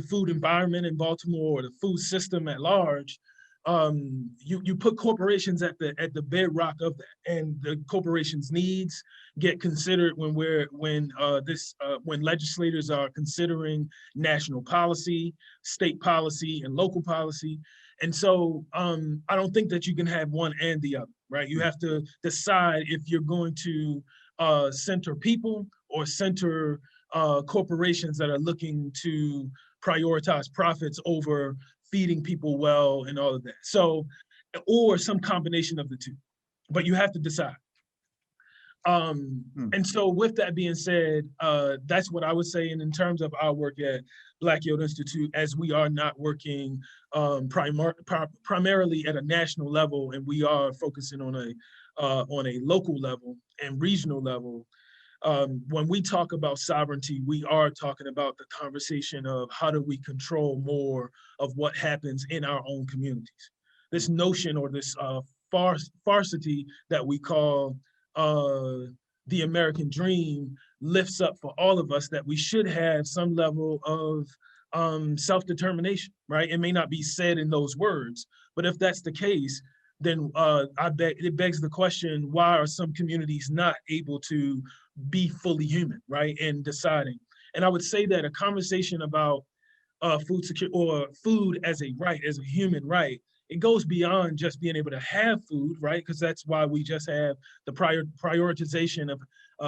Speaker 3: food environment in Baltimore or the food system at large. You put corporations at the bedrock of that, and the corporations' needs get considered when legislators are considering national policy, state policy, and local policy. And so I don't think that you can have one and the other, right? You have to decide if you're going to center people or center corporations that are looking to prioritize profits over feeding people well and all of that. So, or some combination of the two, but you have to decide. And so with that being said, that's what I would say. And in terms of our work at Black Yield Institute, as we are not working primarily at a national level, and we are focusing on a local level and regional level, when we talk about sovereignty, we are talking about the conversation of how do we control more of what happens in our own communities. This notion or this falsity that we call the American dream lifts up for all of us that we should have some level of self-determination, right? It may not be said in those words, but if that's the case, then it begs the question, why are some communities not able to be fully human, right? And deciding. And I would say that a conversation about food security or food as a right, as a human right, it goes beyond just being able to have food, right? Because that's why we just have the prioritization of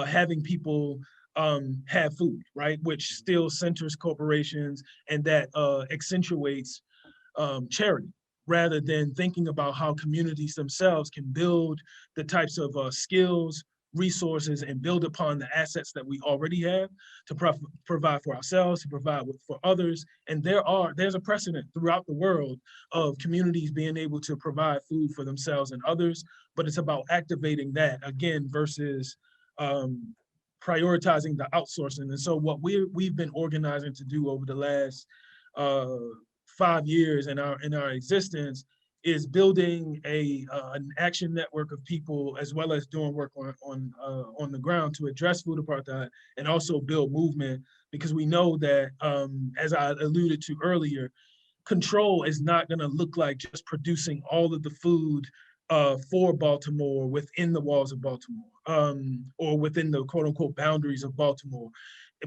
Speaker 3: having people have food, right? Which still centers corporations and that accentuates charity, rather than thinking about how communities themselves can build the types of skills, resources, and build upon the assets that we already have to provide for ourselves, to provide for others. And there's a precedent throughout the world of communities being able to provide food for themselves and others, but it's about activating that again versus prioritizing the outsourcing. And so what we've been organizing to do over the last 5 years in our existence is building an action network of people, as well as doing work on the ground to address food apartheid and also build movement, because we know that, as I alluded to earlier, control is not going to look like just producing all of the food for Baltimore within the walls of Baltimore, or within the quote unquote boundaries of Baltimore.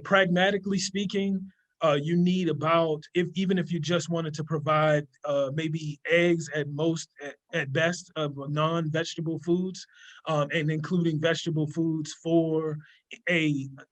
Speaker 3: Pragmatically speaking, you need about, even if you just wanted to provide maybe eggs at best of non-vegetable foods, and including vegetable foods for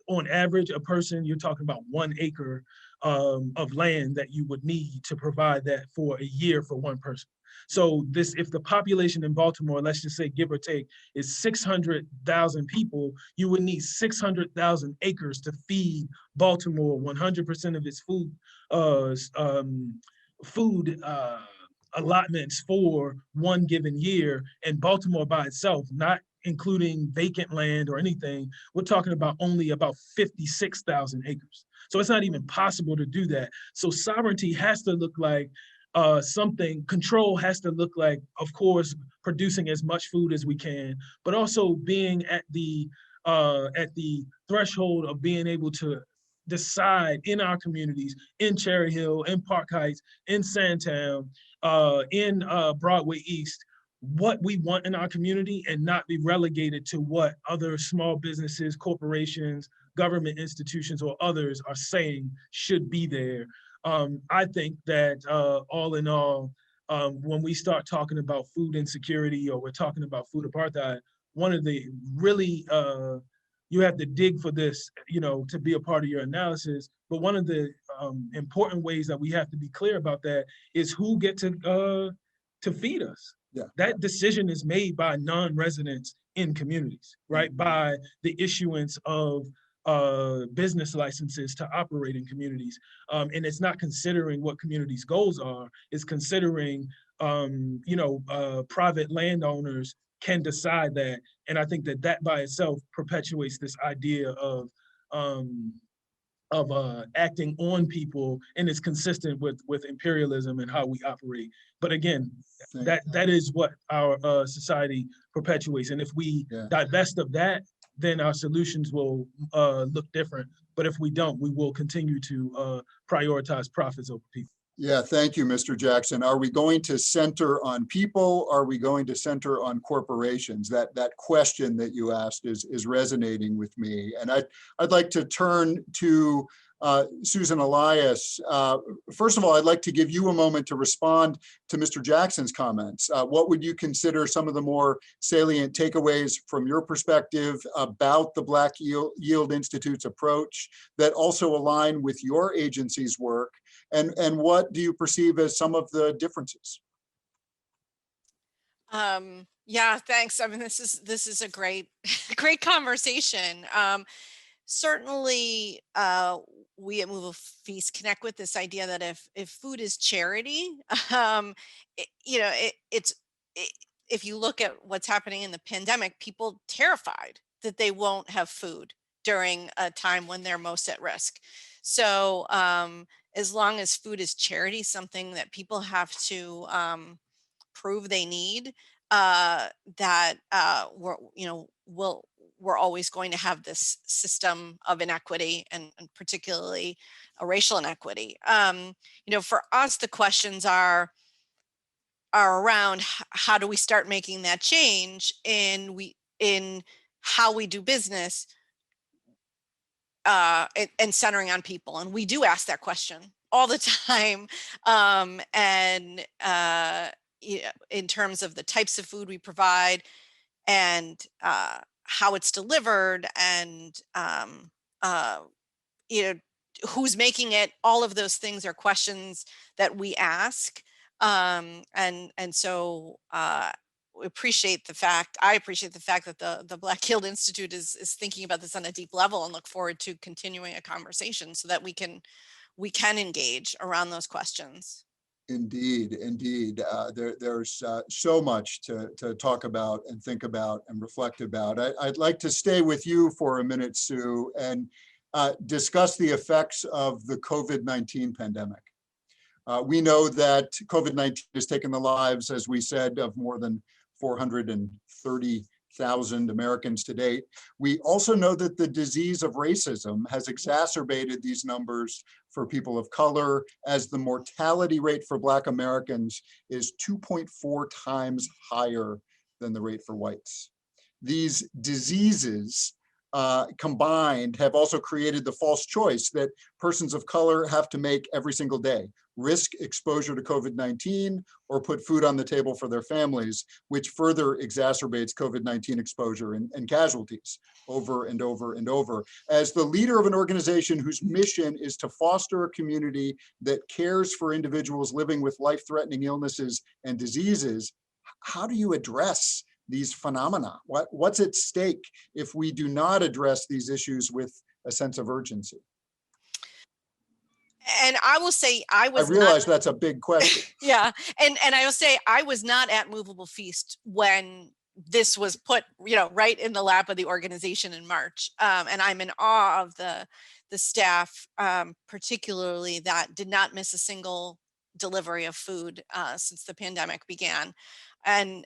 Speaker 3: on average, a person, you're talking about 1 acre of land that you would need to provide that for a year for one person. So if the population in Baltimore, let's just say give or take, is 600,000 people, you would need 600,000 acres to feed Baltimore 100% of its food allotments for one given year. And Baltimore by itself, not including vacant land or anything, we're talking about only about 56,000 acres. So it's not even possible to do that. So sovereignty has to look like control has to look like, of course, producing as much food as we can, but also being at the threshold of being able to decide in our communities, in Cherry Hill, in Park Heights, in Sandtown, in Broadway East, what we want in our community, and not be relegated to what other small businesses, corporations, government institutions, or others are saying should be there. I think that all in all, when we start talking about food insecurity, or we're talking about food apartheid, one of the really, you have to dig for this, to be a part of your analysis, but one of the important ways that we have to be clear about that is who get to feed us.
Speaker 1: Yeah.
Speaker 3: That decision is made by non-residents in communities, right? Mm-hmm. By the issuance of business licenses to operate in communities. And it's not considering what communities' goals are, it's considering, private landowners can decide that. And I think that by itself perpetuates this idea of acting on people, and it's consistent with imperialism and how we operate. But again, that is what our society perpetuates. And if we divest of that, then our solutions will look different. But if we don't, we will continue to prioritize profits over people.
Speaker 1: Yeah, thank you, Mr. Jackson. Are we going to center on people? Are we going to center on corporations? That question that you asked is resonating with me. And I'd like to turn to Susan Elias. First of all, I'd like to give you a moment to respond to Mr. Jackson's comments. What would you consider some of the more salient takeaways from your perspective about the Black Yield Institute's approach that also align with your agency's work? And what do you perceive as some of the differences?
Speaker 4: Yeah, thanks. I mean, this is a great great conversation. Certainly, we at Move a Feast connect with this idea that if food is charity, you know, it, if you look at what's happening in the pandemic, people terrified that they won't have food during a time when they're most at risk. So, as long as food is charity, something that people have to prove they need, that we're always going to have this system of inequity, and particularly a racial inequity. For us, the questions are around how do we start making that change in how we do business, and centering on people. And we do ask that question all the time. And in terms of the types of food we provide, and how it's delivered, and you know who's making it, all of those things are questions that we ask. And so we appreciate the fact I appreciate the fact that the Black Guild Institute is thinking about this on a deep level, and look forward to continuing a conversation so that we can engage around those questions.
Speaker 1: Indeed, indeed. There's so much to talk about and think about and reflect about. I'd like to stay with you for a minute, Sue, and discuss the effects of the COVID-19 pandemic. We know that COVID-19 has taken the lives, as we said, of more than 430,000 Americans to date. We also know that the disease of racism has exacerbated these numbers for people of color, as the mortality rate for Black Americans is 2.4 times higher than the rate for whites. These diseases combined have also created the false choice that persons of color have to make every single day: risk exposure to COVID-19 or put food on the table for their families, which further exacerbates COVID-19 exposure and casualties over and over and over. As the leader of an organization whose mission is to foster a community that cares for individuals living with life-threatening illnesses and diseases, how do you address these phenomena? What's at stake if we do not address these issues with a sense of urgency?
Speaker 4: And I will say I
Speaker 1: realize that's a big question.
Speaker 4: Yeah, and I will say I was not at Movable Feast when this was put, right in the lap of the organization in March. And I'm in awe of the staff, particularly that did not miss a single delivery of food since the pandemic began. And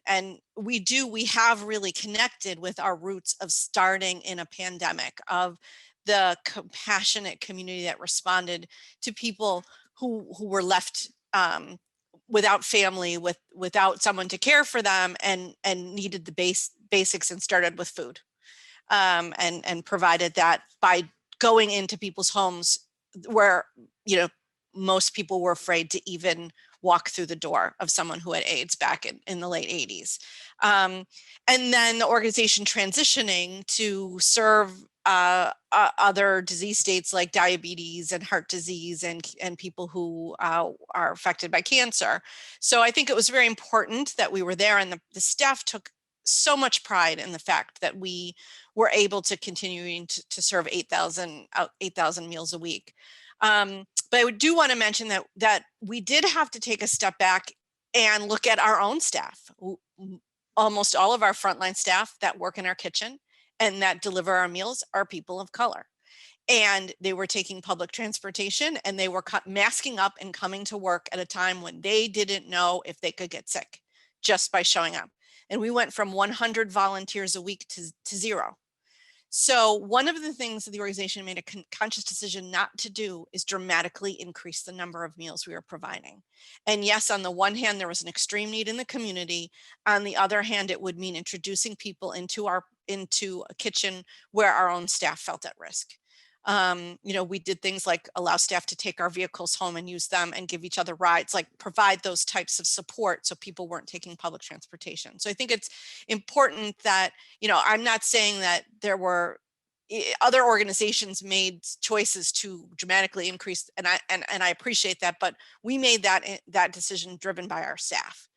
Speaker 4: we have really connected with our roots of starting in a pandemic, of the compassionate community that responded to people who were left without family, without someone to care for them, and needed the basics, and started with food, and provided that by going into people's homes where most people were afraid to even walk through the door of someone who had AIDS back in the late 80s. And then the organization transitioning to serve other disease states like diabetes and heart disease, and people who are affected by cancer. So I think it was very important that we were there, and the staff took so much pride in the fact that we were able to continuing to serve 8,000 meals a week. But I do want to mention that we did have to take a step back and look at our own staff. Almost all of our frontline staff that work in our kitchen and that deliver our meals are people of color. And they were taking public transportation, and they were masking up and coming to work at a time when they didn't know if they could get sick just by showing up. And we went from 100 volunteers a week to 0. So one of the things that the organization made a conscious decision not to do is dramatically increase the number of meals we were providing. And yes, on the one hand, there was an extreme need in the community. On the other hand, it would mean introducing people into a kitchen where our own staff felt at risk. We did things like allow staff to take our vehicles home and use them, and give each other rides, like provide those types of support so people weren't taking public transportation. So I think it's important that, I'm not saying that there were other organizations made choices to dramatically increase, and I appreciate that, but we made that decision driven by our staff.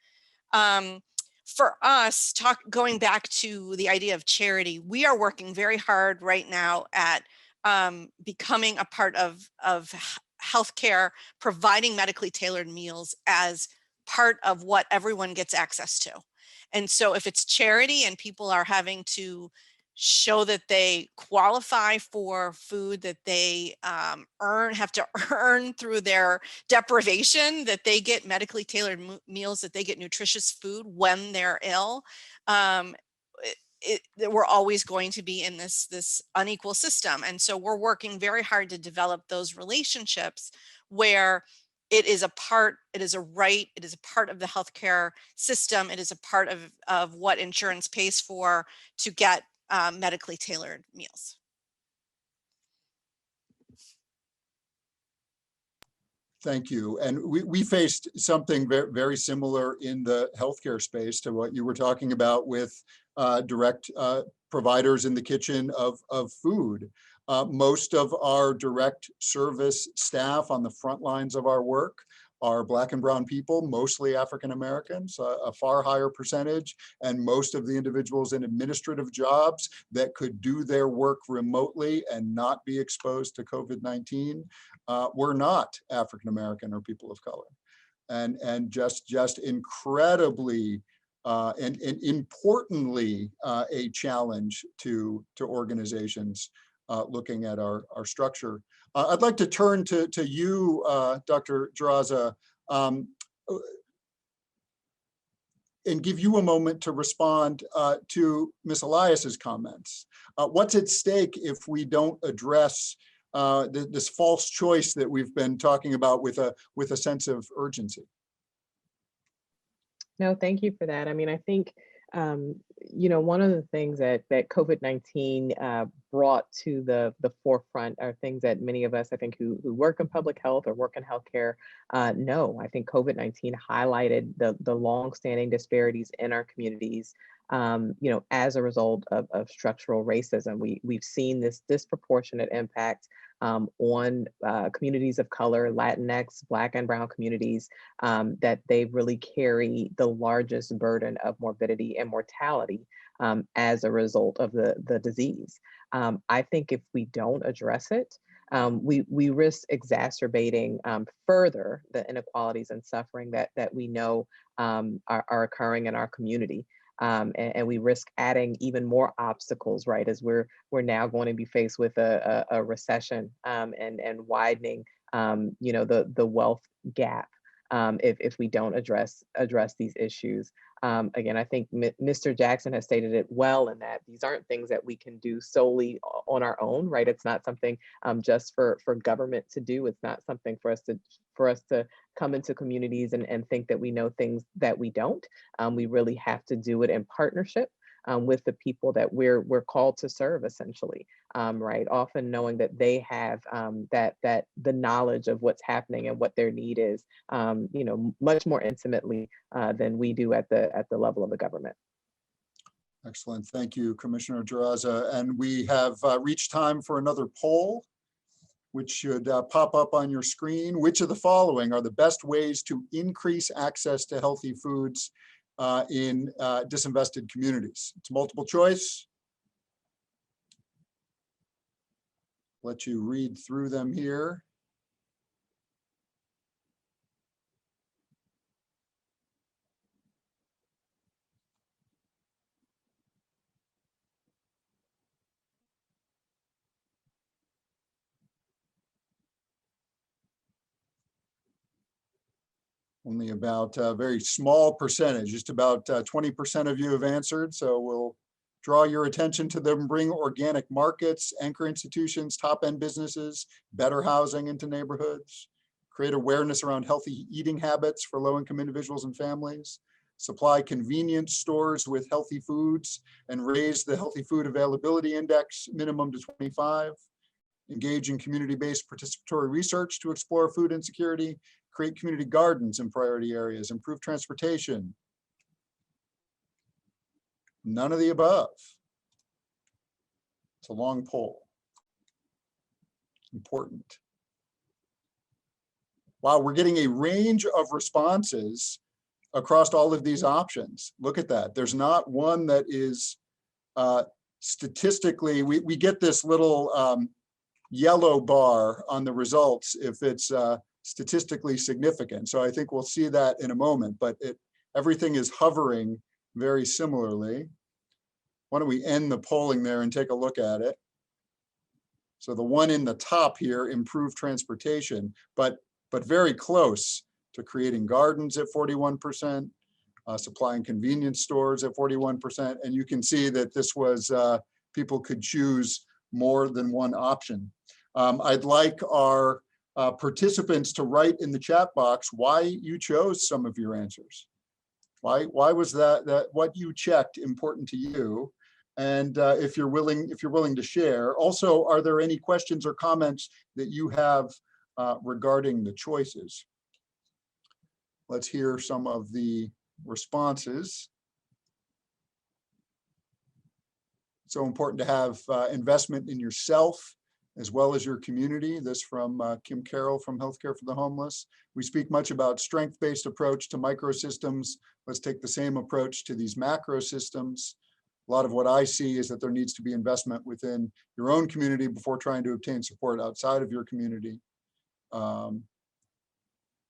Speaker 4: for us, going back to the idea of charity, we are working very hard right now at becoming a part of healthcare, providing medically tailored meals as part of what everyone gets access to. And so if it's charity and people are having to show that they qualify for food that they have to earn through their deprivation, that they get medically tailored meals, that they get nutritious food when they're ill, we're always going to be in this unequal system. And so we're working very hard to develop those relationships where it is a part, it is a right, it is a part of the healthcare system, it is a part of what insurance pays for to get medically tailored meals.
Speaker 1: Thank you. And we faced something very, very similar in the healthcare space to what you were talking about with direct providers in the kitchen of food. Most of our direct service staff on the front lines of our work are Black and brown people, mostly African Americans, a far higher percentage, and most of the individuals in administrative jobs that could do their work remotely and not be exposed to COVID-19 were not African American or people of color. And just incredibly and importantly a challenge to organizations looking at our structure. I'd like to turn to you, Dr. Jaraza, and give you a moment to respond to Ms. Elias's comments. What's at stake if we don't address this false choice that we've been talking about with a sense of urgency?
Speaker 2: No, thank you for that. I mean, I think, one of the things that COVID-19 brought to the forefront are things that many of us, I think, who work in public health or work in healthcare know. I think COVID-19 highlighted the longstanding disparities in our communities, as a result of structural racism. We've seen this disproportionate impact on communities of color, Latinx, Black and brown communities, that they really carry the largest burden of morbidity and mortality as a result of the disease. I think if we don't address it, we risk exacerbating further the inequalities and suffering that we know are occurring in our community. And we risk adding even more obstacles, right, as we're now going to be faced with a recession and widening, the wealth gap if we don't address these issues. Again, I think Mr. Jackson has stated it well in that these aren't things that we can do solely on our own, right? It's not something just for government to do. It's not something for us to come into communities and think that we know things that we don't. We really have to do it in partnership with the people that we're called to serve, essentially, right? Often knowing that they have that the knowledge of what's happening and what their need is, much more intimately than we do at the level of the government.
Speaker 1: Excellent. Thank you, Commissioner Jaraza. And we have reached time for another poll, which should pop up on your screen. Which of the following are the best ways to increase access to healthy foods in disinvested communities? It's multiple choice. Let you read through them here. Only about a very small percentage, just about 20% of you have answered. So we'll draw your attention to them. Bring organic markets, anchor institutions, top-end businesses, better housing into neighborhoods, create awareness around healthy eating habits for low-income individuals and families, supply convenience stores with healthy foods and raise the healthy food availability index minimum to 25, engage in community-based participatory research to explore food insecurity, create community gardens in priority areas, improve transportation. None of the above. It's a long poll. Important. Wow, we're getting a range of responses. across all of these options. Look at that. There's not one that is statistically, we get this little yellow bar on the results if it's statistically significant. So I think we'll see that in a moment, but everything is hovering very similarly. Why don't we end the polling there and take a look at it? So the one in the top here, improved transportation, but very close to creating gardens at 41%, supplying convenience stores at 41%. And you can see that this was, people could choose more than one option. I'd like our participants to write in the chat box why you chose some of your answers. Why was that what you checked important to you? And if you're willing to share. Also, are there any questions or comments that you have regarding the choices? Let's hear some of the responses. So important to have investment in yourself as well as your community. This from Kim Carroll from Healthcare for the Homeless. We speak much about strength-based approach to microsystems. Let's take the same approach to these macro systems. A lot of what I see is that there needs to be investment within your own community before trying to obtain support outside of your community.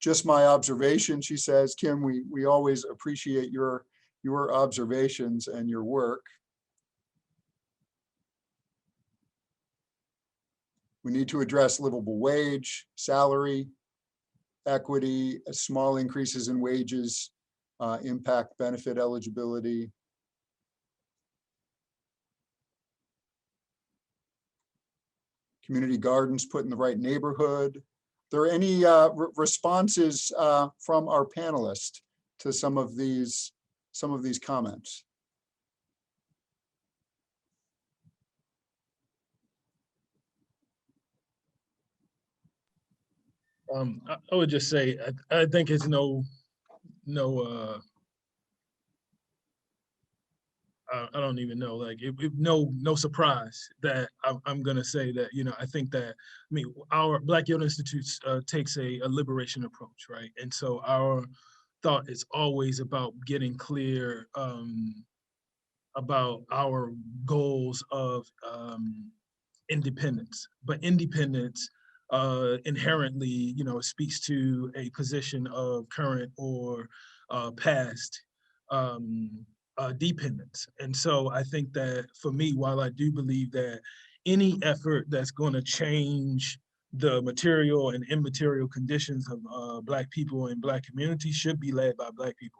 Speaker 1: Just my observation, she says, Kim, we always appreciate your observations and your work. We need to address livable wage, salary, equity, small increases in wages, impact benefit eligibility. Community gardens put in the right neighborhood. Are there any responses from our panelists to some of these comments?
Speaker 3: I would just say I think it's no I don't even know, like no surprise that I'm gonna say that, you know, I think that, I mean, our Black Youth Institutes takes a liberation approach, right? And so our thought is always about getting clear about our goals of independence, but independence inherently, you know, speaks to a position of current or past dependence. And so I think that for me, while I do believe that any effort that's going to change the material and immaterial conditions of Black people and Black communities should be led by Black people.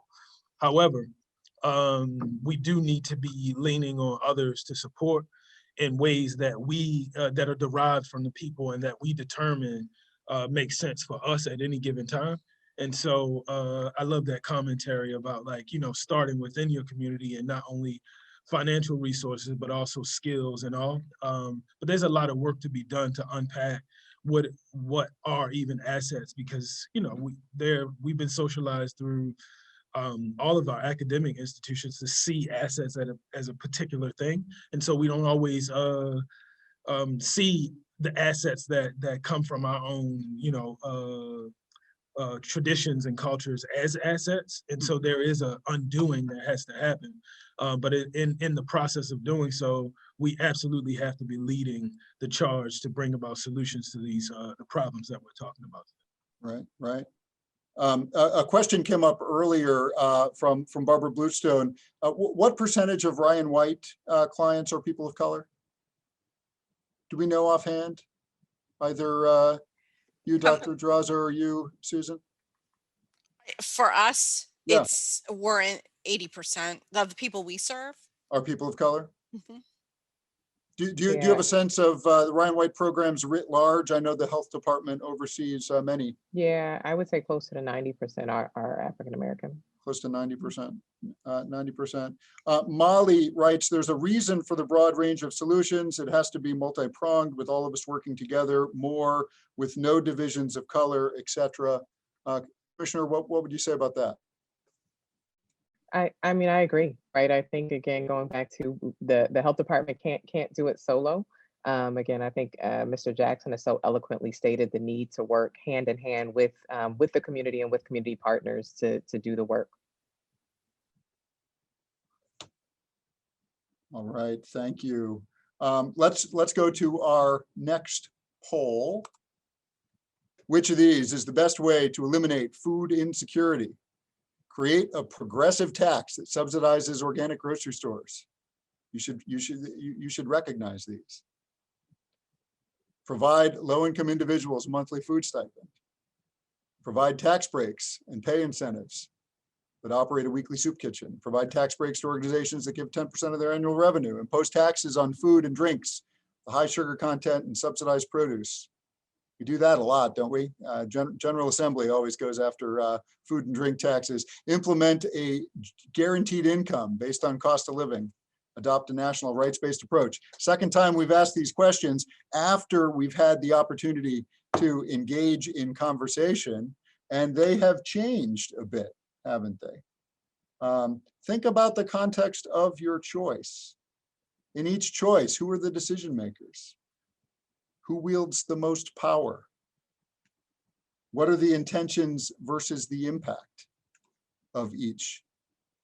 Speaker 3: However, we do need to be leaning on others to support in ways that we that are derived from the people and that we determine make sense for us at any given time. And so I love that commentary about, like, you know, starting within your community and not only financial resources, but also skills and all. But there's a lot of work to be done to unpack what are even assets, because, you know, we've been socialized through all of our academic institutions to see assets as a particular thing. And so we don't always see the assets that come from our own, you know, traditions and cultures as assets. And so there is a undoing that has to happen. But in the process of doing so, we absolutely have to be leading the charge to bring about solutions to these the problems that we're talking about.
Speaker 1: Right, right. A question came up earlier from Barbara Bluestone. What percentage of Ryan White clients are people of color? Do we know offhand? Either you, Dr. Draza, or you, Susan? For
Speaker 4: us, yeah, we're in 80% of the people we serve
Speaker 1: are people of color.
Speaker 4: Mm-hmm.
Speaker 1: Do you have a sense of the Ryan White programs writ large? I know the health department oversees many.
Speaker 2: Yeah, I would say close to the 90% are African American.
Speaker 1: Close to 90%. 90%. Molly writes, there's a reason for the broad range of solutions. It has to be multi-pronged, with all of us working together more, with no divisions of color, etc. Commissioner, what would you say about that?
Speaker 2: I mean, I agree, right? I think, again, going back to the health department can't do it solo. Again, I think Mr. Jackson has so eloquently stated the need to work hand in hand with the community and with community partners to do the work.
Speaker 1: All right, thank you. Let's go to our next poll. Which of these is the best way to eliminate food insecurity? Create a progressive tax that subsidizes organic grocery stores. You should recognize these. Provide low-income individuals monthly food stipend. Provide tax breaks and pay incentives that operate a weekly soup kitchen. Provide tax breaks to organizations that give 10% of their annual revenue. Impose taxes on food and drinks, the high sugar content and subsidized produce. We do that a lot, don't we? General Assembly always goes after food and drink taxes. Implement a guaranteed income based on cost of living. Adopt a national rights-based approach. Second time we've asked these questions after we've had the opportunity to engage in conversation, and they have changed a bit, haven't they? Think about the context of your choice. In each choice, who are the decision makers? Who wields the most power? What are the intentions versus the impact of each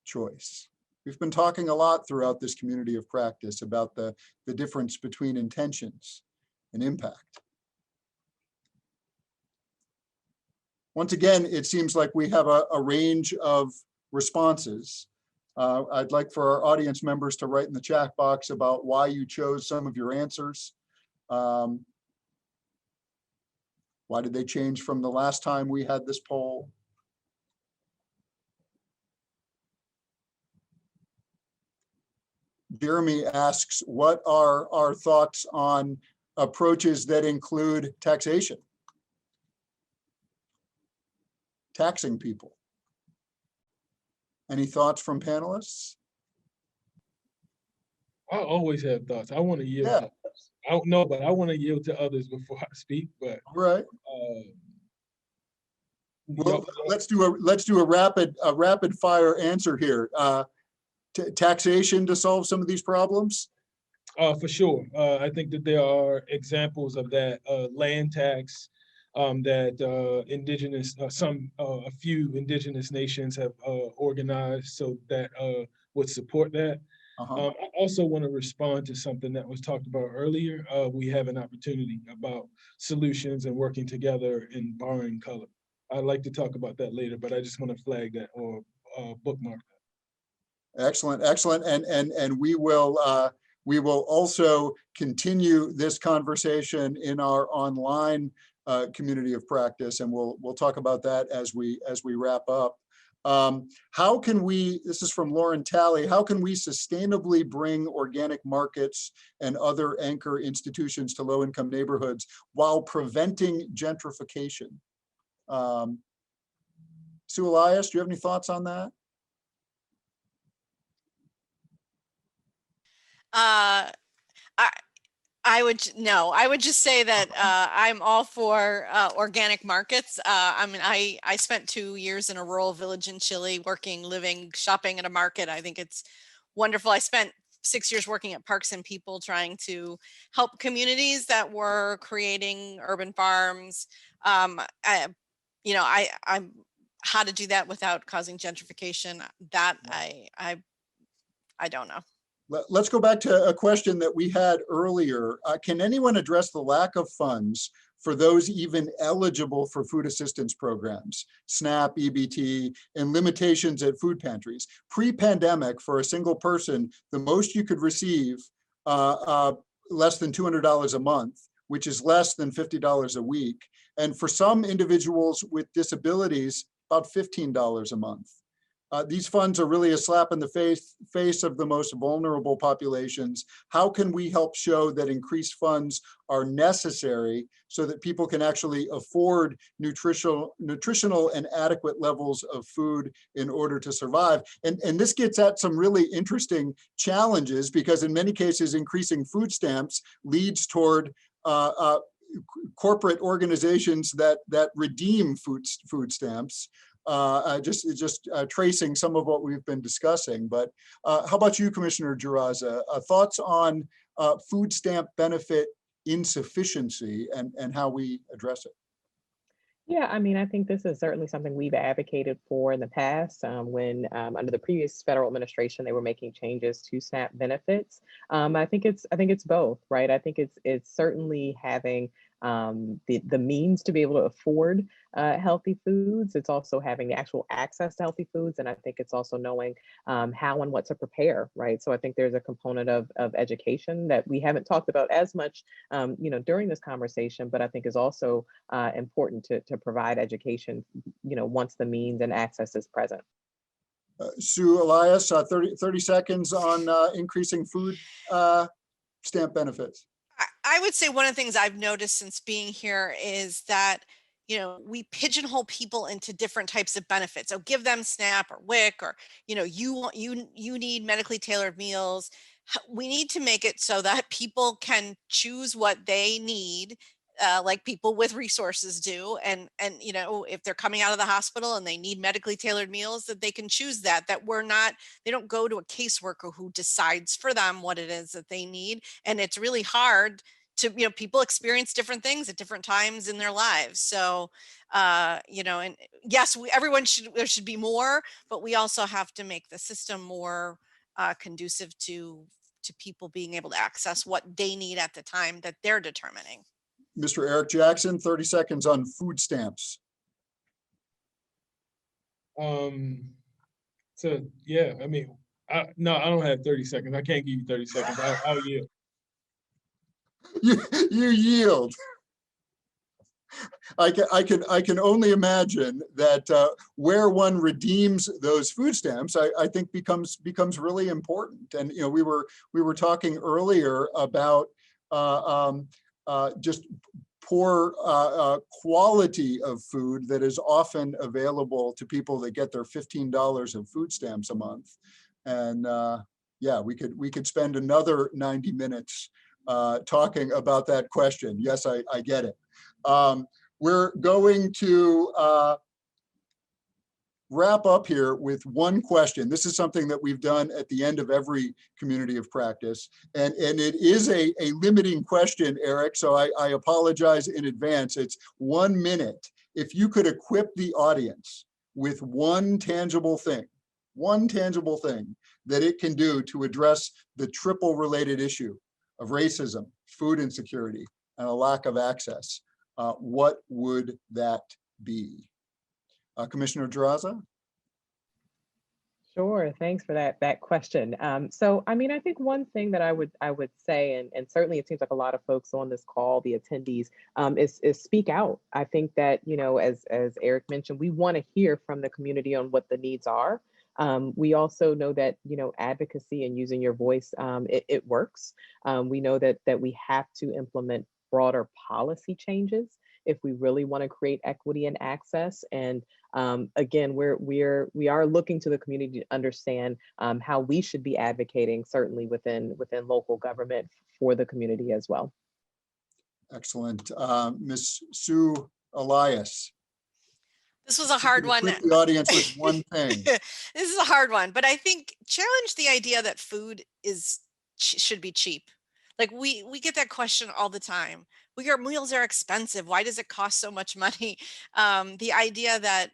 Speaker 1: choice? We've been talking a lot throughout this community of practice about the difference between intentions and impact. Once again, it seems like we have a range of responses. I'd like for our audience members to write in the chat box about why you chose some of your answers. Why did they change from the last time we had this poll? Jeremy asks, what are our thoughts on approaches that include taxation? Taxing people. Any thoughts from panelists?
Speaker 3: I always have thoughts. I want to yield.
Speaker 1: Yeah.
Speaker 3: To others. I don't know, but I want to yield to others before I speak. But
Speaker 1: All right. Well, let's do a rapid fire answer here. Taxation to solve some of these problems?
Speaker 3: For sure. I think that there are examples of that. Land tax that a few indigenous nations have organized so that would support that. I also want to respond to something that was talked about earlier. We have an opportunity about solutions and working together in borrowing color. I'd like to talk about that later, but I just want to flag that or bookmark that.
Speaker 1: Excellent, excellent, and we will also continue this conversation in our online community of practice, and we'll talk about that as we wrap up. How can we, this is from Lauren Talley, how can we sustainably bring organic markets and other anchor institutions to low-income neighborhoods while preventing gentrification? Sue Elias, do you have any thoughts on that?
Speaker 4: I would just say that I'm all for organic markets. I mean, I spent 2 years in a rural village in Chile, working, living, shopping at a market. I think it's wonderful. I spent 6 years working at Parks and People, trying to help communities that were creating urban farms. I'm how to do that without causing gentrification. That I don't know.
Speaker 1: Let's go back to a question that we had earlier. Can anyone address the lack of funds for those even eligible for food assistance programs, SNAP, EBT, and limitations at food pantries? Pre-pandemic, for a single person, the most you could receive less than $200 a month, which is less than $50 a week. And for some individuals with disabilities, about $15 a month. These funds are really a slap in the face of the most vulnerable populations. How can we help show that increased funds are necessary so that people can actually afford nutritional and adequate levels of food in order to survive? And this gets at some really interesting challenges, because in many cases, increasing food stamps leads toward corporate organizations that redeem food stamps. Just tracing some of what we've been discussing. But how about you, Commissioner Juraza? Thoughts on food stamp benefit insufficiency and how we address it?
Speaker 2: Yeah, I mean, I think this is certainly something we've advocated for in the past. When under the previous federal administration, they were making changes to SNAP benefits. I think it's both, right? I think it's certainly having the means to be able to afford healthy foods. It's also having the actual access to healthy foods, and I think it's also knowing how and what to prepare, right? So I think there's a component of education that we haven't talked about as much, during this conversation, but I think is also important to provide education, once the means and access is present.
Speaker 1: Sue Elias, 30 seconds on increasing food stamp benefits.
Speaker 4: I would say one of the things I've noticed since being here is that, we pigeonhole people into different types of benefits. So give them SNAP or WIC, or, you need medically tailored meals. We need to make it so that people can choose what they need, like people with resources do. And, if they're coming out of the hospital and they need medically tailored meals, that they can choose that they don't go to a caseworker who decides for them what it is that they need. And it's really hard to, people experience different things at different times in their lives. So, and yes, there should be more, but we also have to make the system more conducive to people being able to access what they need at the time that they're determining.
Speaker 1: Mr. Eric Jackson, 30 seconds on food stamps.
Speaker 3: So yeah, I mean, no, I don't have 30 seconds. I can't give you 30 seconds. I'll yield.
Speaker 1: You yield. I can only imagine that where one redeems those food stamps, I think becomes really important. And we were talking earlier about just poor quality of food that is often available to people that get their $15 of food stamps a month. And yeah, we could spend another 90 minutes talking about that question. Yes, I get it. We're going to wrap up here with one question. This is something that we've done at the end of every community of practice. And it is a limiting question, Eric, so I apologize in advance. It's 1 minute. If you could equip the audience with one tangible thing that it can do to address the triple related issue of racism, food insecurity, and a lack of access, what would that be? Commissioner Jaraza?
Speaker 2: Sure, thanks for that question. So, I mean, I think one thing that I would say, and certainly it seems like a lot of folks on this call, the attendees, is speak out. I think that, as Eric mentioned, we want to hear from the community on what the needs are. We also know that, advocacy and using your voice, it works. We know that we have to implement broader policy changes if we really want to create equity and access. And again, we are looking to the community to understand how we should be advocating, certainly within local government, for the community as well.
Speaker 1: Excellent. Ms. Sue Elias.
Speaker 4: This was a hard one.
Speaker 1: The audience with one thing.
Speaker 4: This is a hard one, but I think challenge the idea that food should be cheap. Like we get that question all the time. Well, your meals are expensive. Why does it cost so much money? The idea that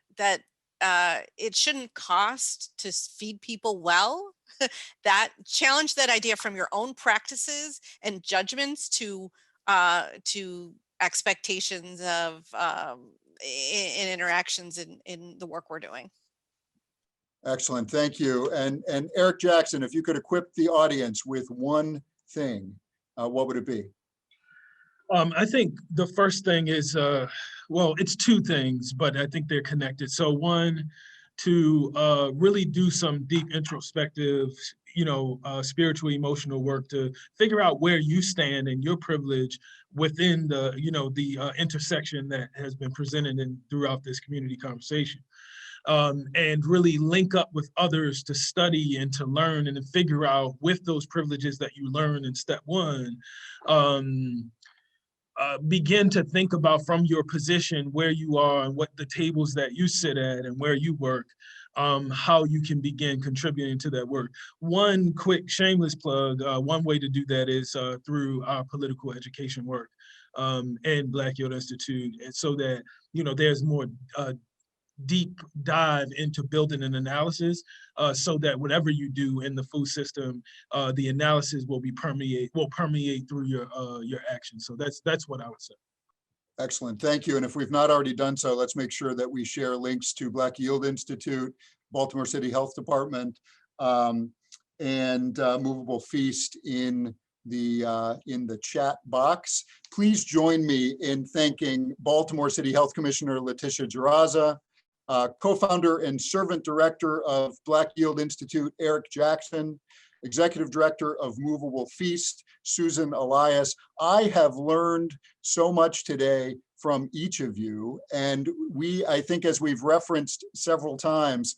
Speaker 4: it shouldn't cost to feed people well, challenge that idea from your own practices and judgments to expectations of in interactions in the work we're doing.
Speaker 1: Excellent, thank you. And Eric Jackson, if you could equip the audience with one thing, what would it be?
Speaker 3: I think the first thing is, well, it's two things, but I think they're connected. So one, to really do some deep introspective, spiritual, emotional work to figure out where you stand and your privilege within the, the intersection that has been presented throughout this community conversation. And really link up with others to study and to learn and to figure out with those privileges that you learn in step one, begin to think about from your position where you are and what the tables that you sit at and where you work, how you can begin contributing to that work. One quick shameless plug, one way to do that is through our political education work and Black Youth Institute, and so that there's more deep dive into building an analysis, so that whatever you do in the food system, the analysis will permeate through your actions. So that's what I would say.
Speaker 1: Excellent, thank you. And if we've not already done so, let's make sure that we share links to Black Yield Institute, Baltimore City Health Department, and Movable Feast in the chat box. Please join me in thanking Baltimore City Health Commissioner Letitia Jaraza, co-founder and servant director of Black Yield Institute, Eric Jackson, Executive Director of Movable Feast, Susan Elias. I have learned so much today from each of you. And I think as we've referenced several times,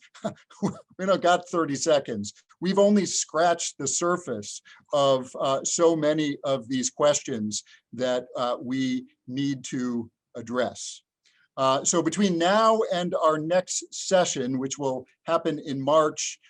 Speaker 1: we don't got 30 seconds. We've only scratched the surface of so many of these questions that we need to address. So between now and our next session, which will happen in March,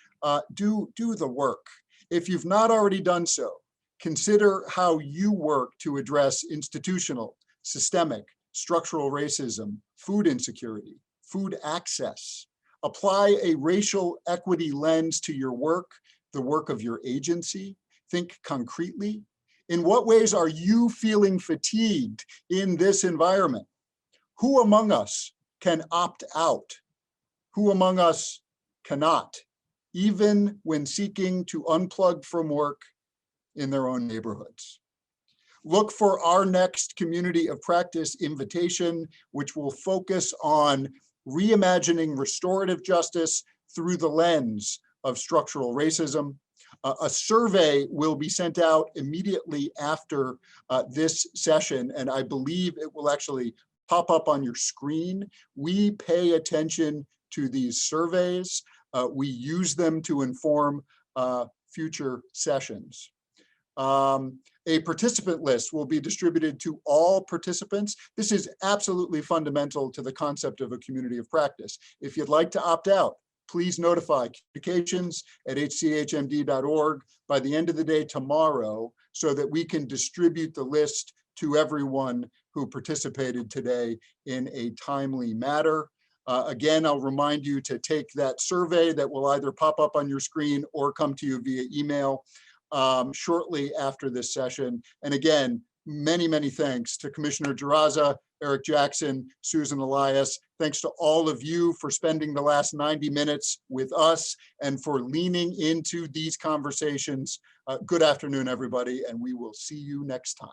Speaker 1: do the work. If you've not already done so, consider how you work to address institutional, systemic, structural racism, food insecurity, food access. Apply a racial equity lens to your work, the work of your agency. Think concretely. In what ways are you feeling fatigued in this environment? Who among us can opt out? Who among us cannot, even when seeking to unplug from work in their own neighborhoods? Look for our next Community of Practice invitation, which will focus on reimagining restorative justice through the lens of structural racism. A survey will be sent out immediately after this session, and I believe it will actually pop up on your screen. We pay attention to these surveys. We use them to inform future sessions. A participant list will be distributed to all participants. This is absolutely fundamental to the concept of a community of practice. If you'd like to opt out, please notify communications@hchmd.org by the end of the day tomorrow, so that we can distribute the list to everyone who participated today in a timely manner. Again, I'll remind you to take that survey that will either pop up on your screen or come to you via email shortly after this session. And again, many, many thanks to Commissioner Jaraza, Eric Jackson, Susan Elias. Thanks to all of you for spending the last 90 minutes with us and for leaning into these conversations. Good afternoon, everybody, and we will see you next time.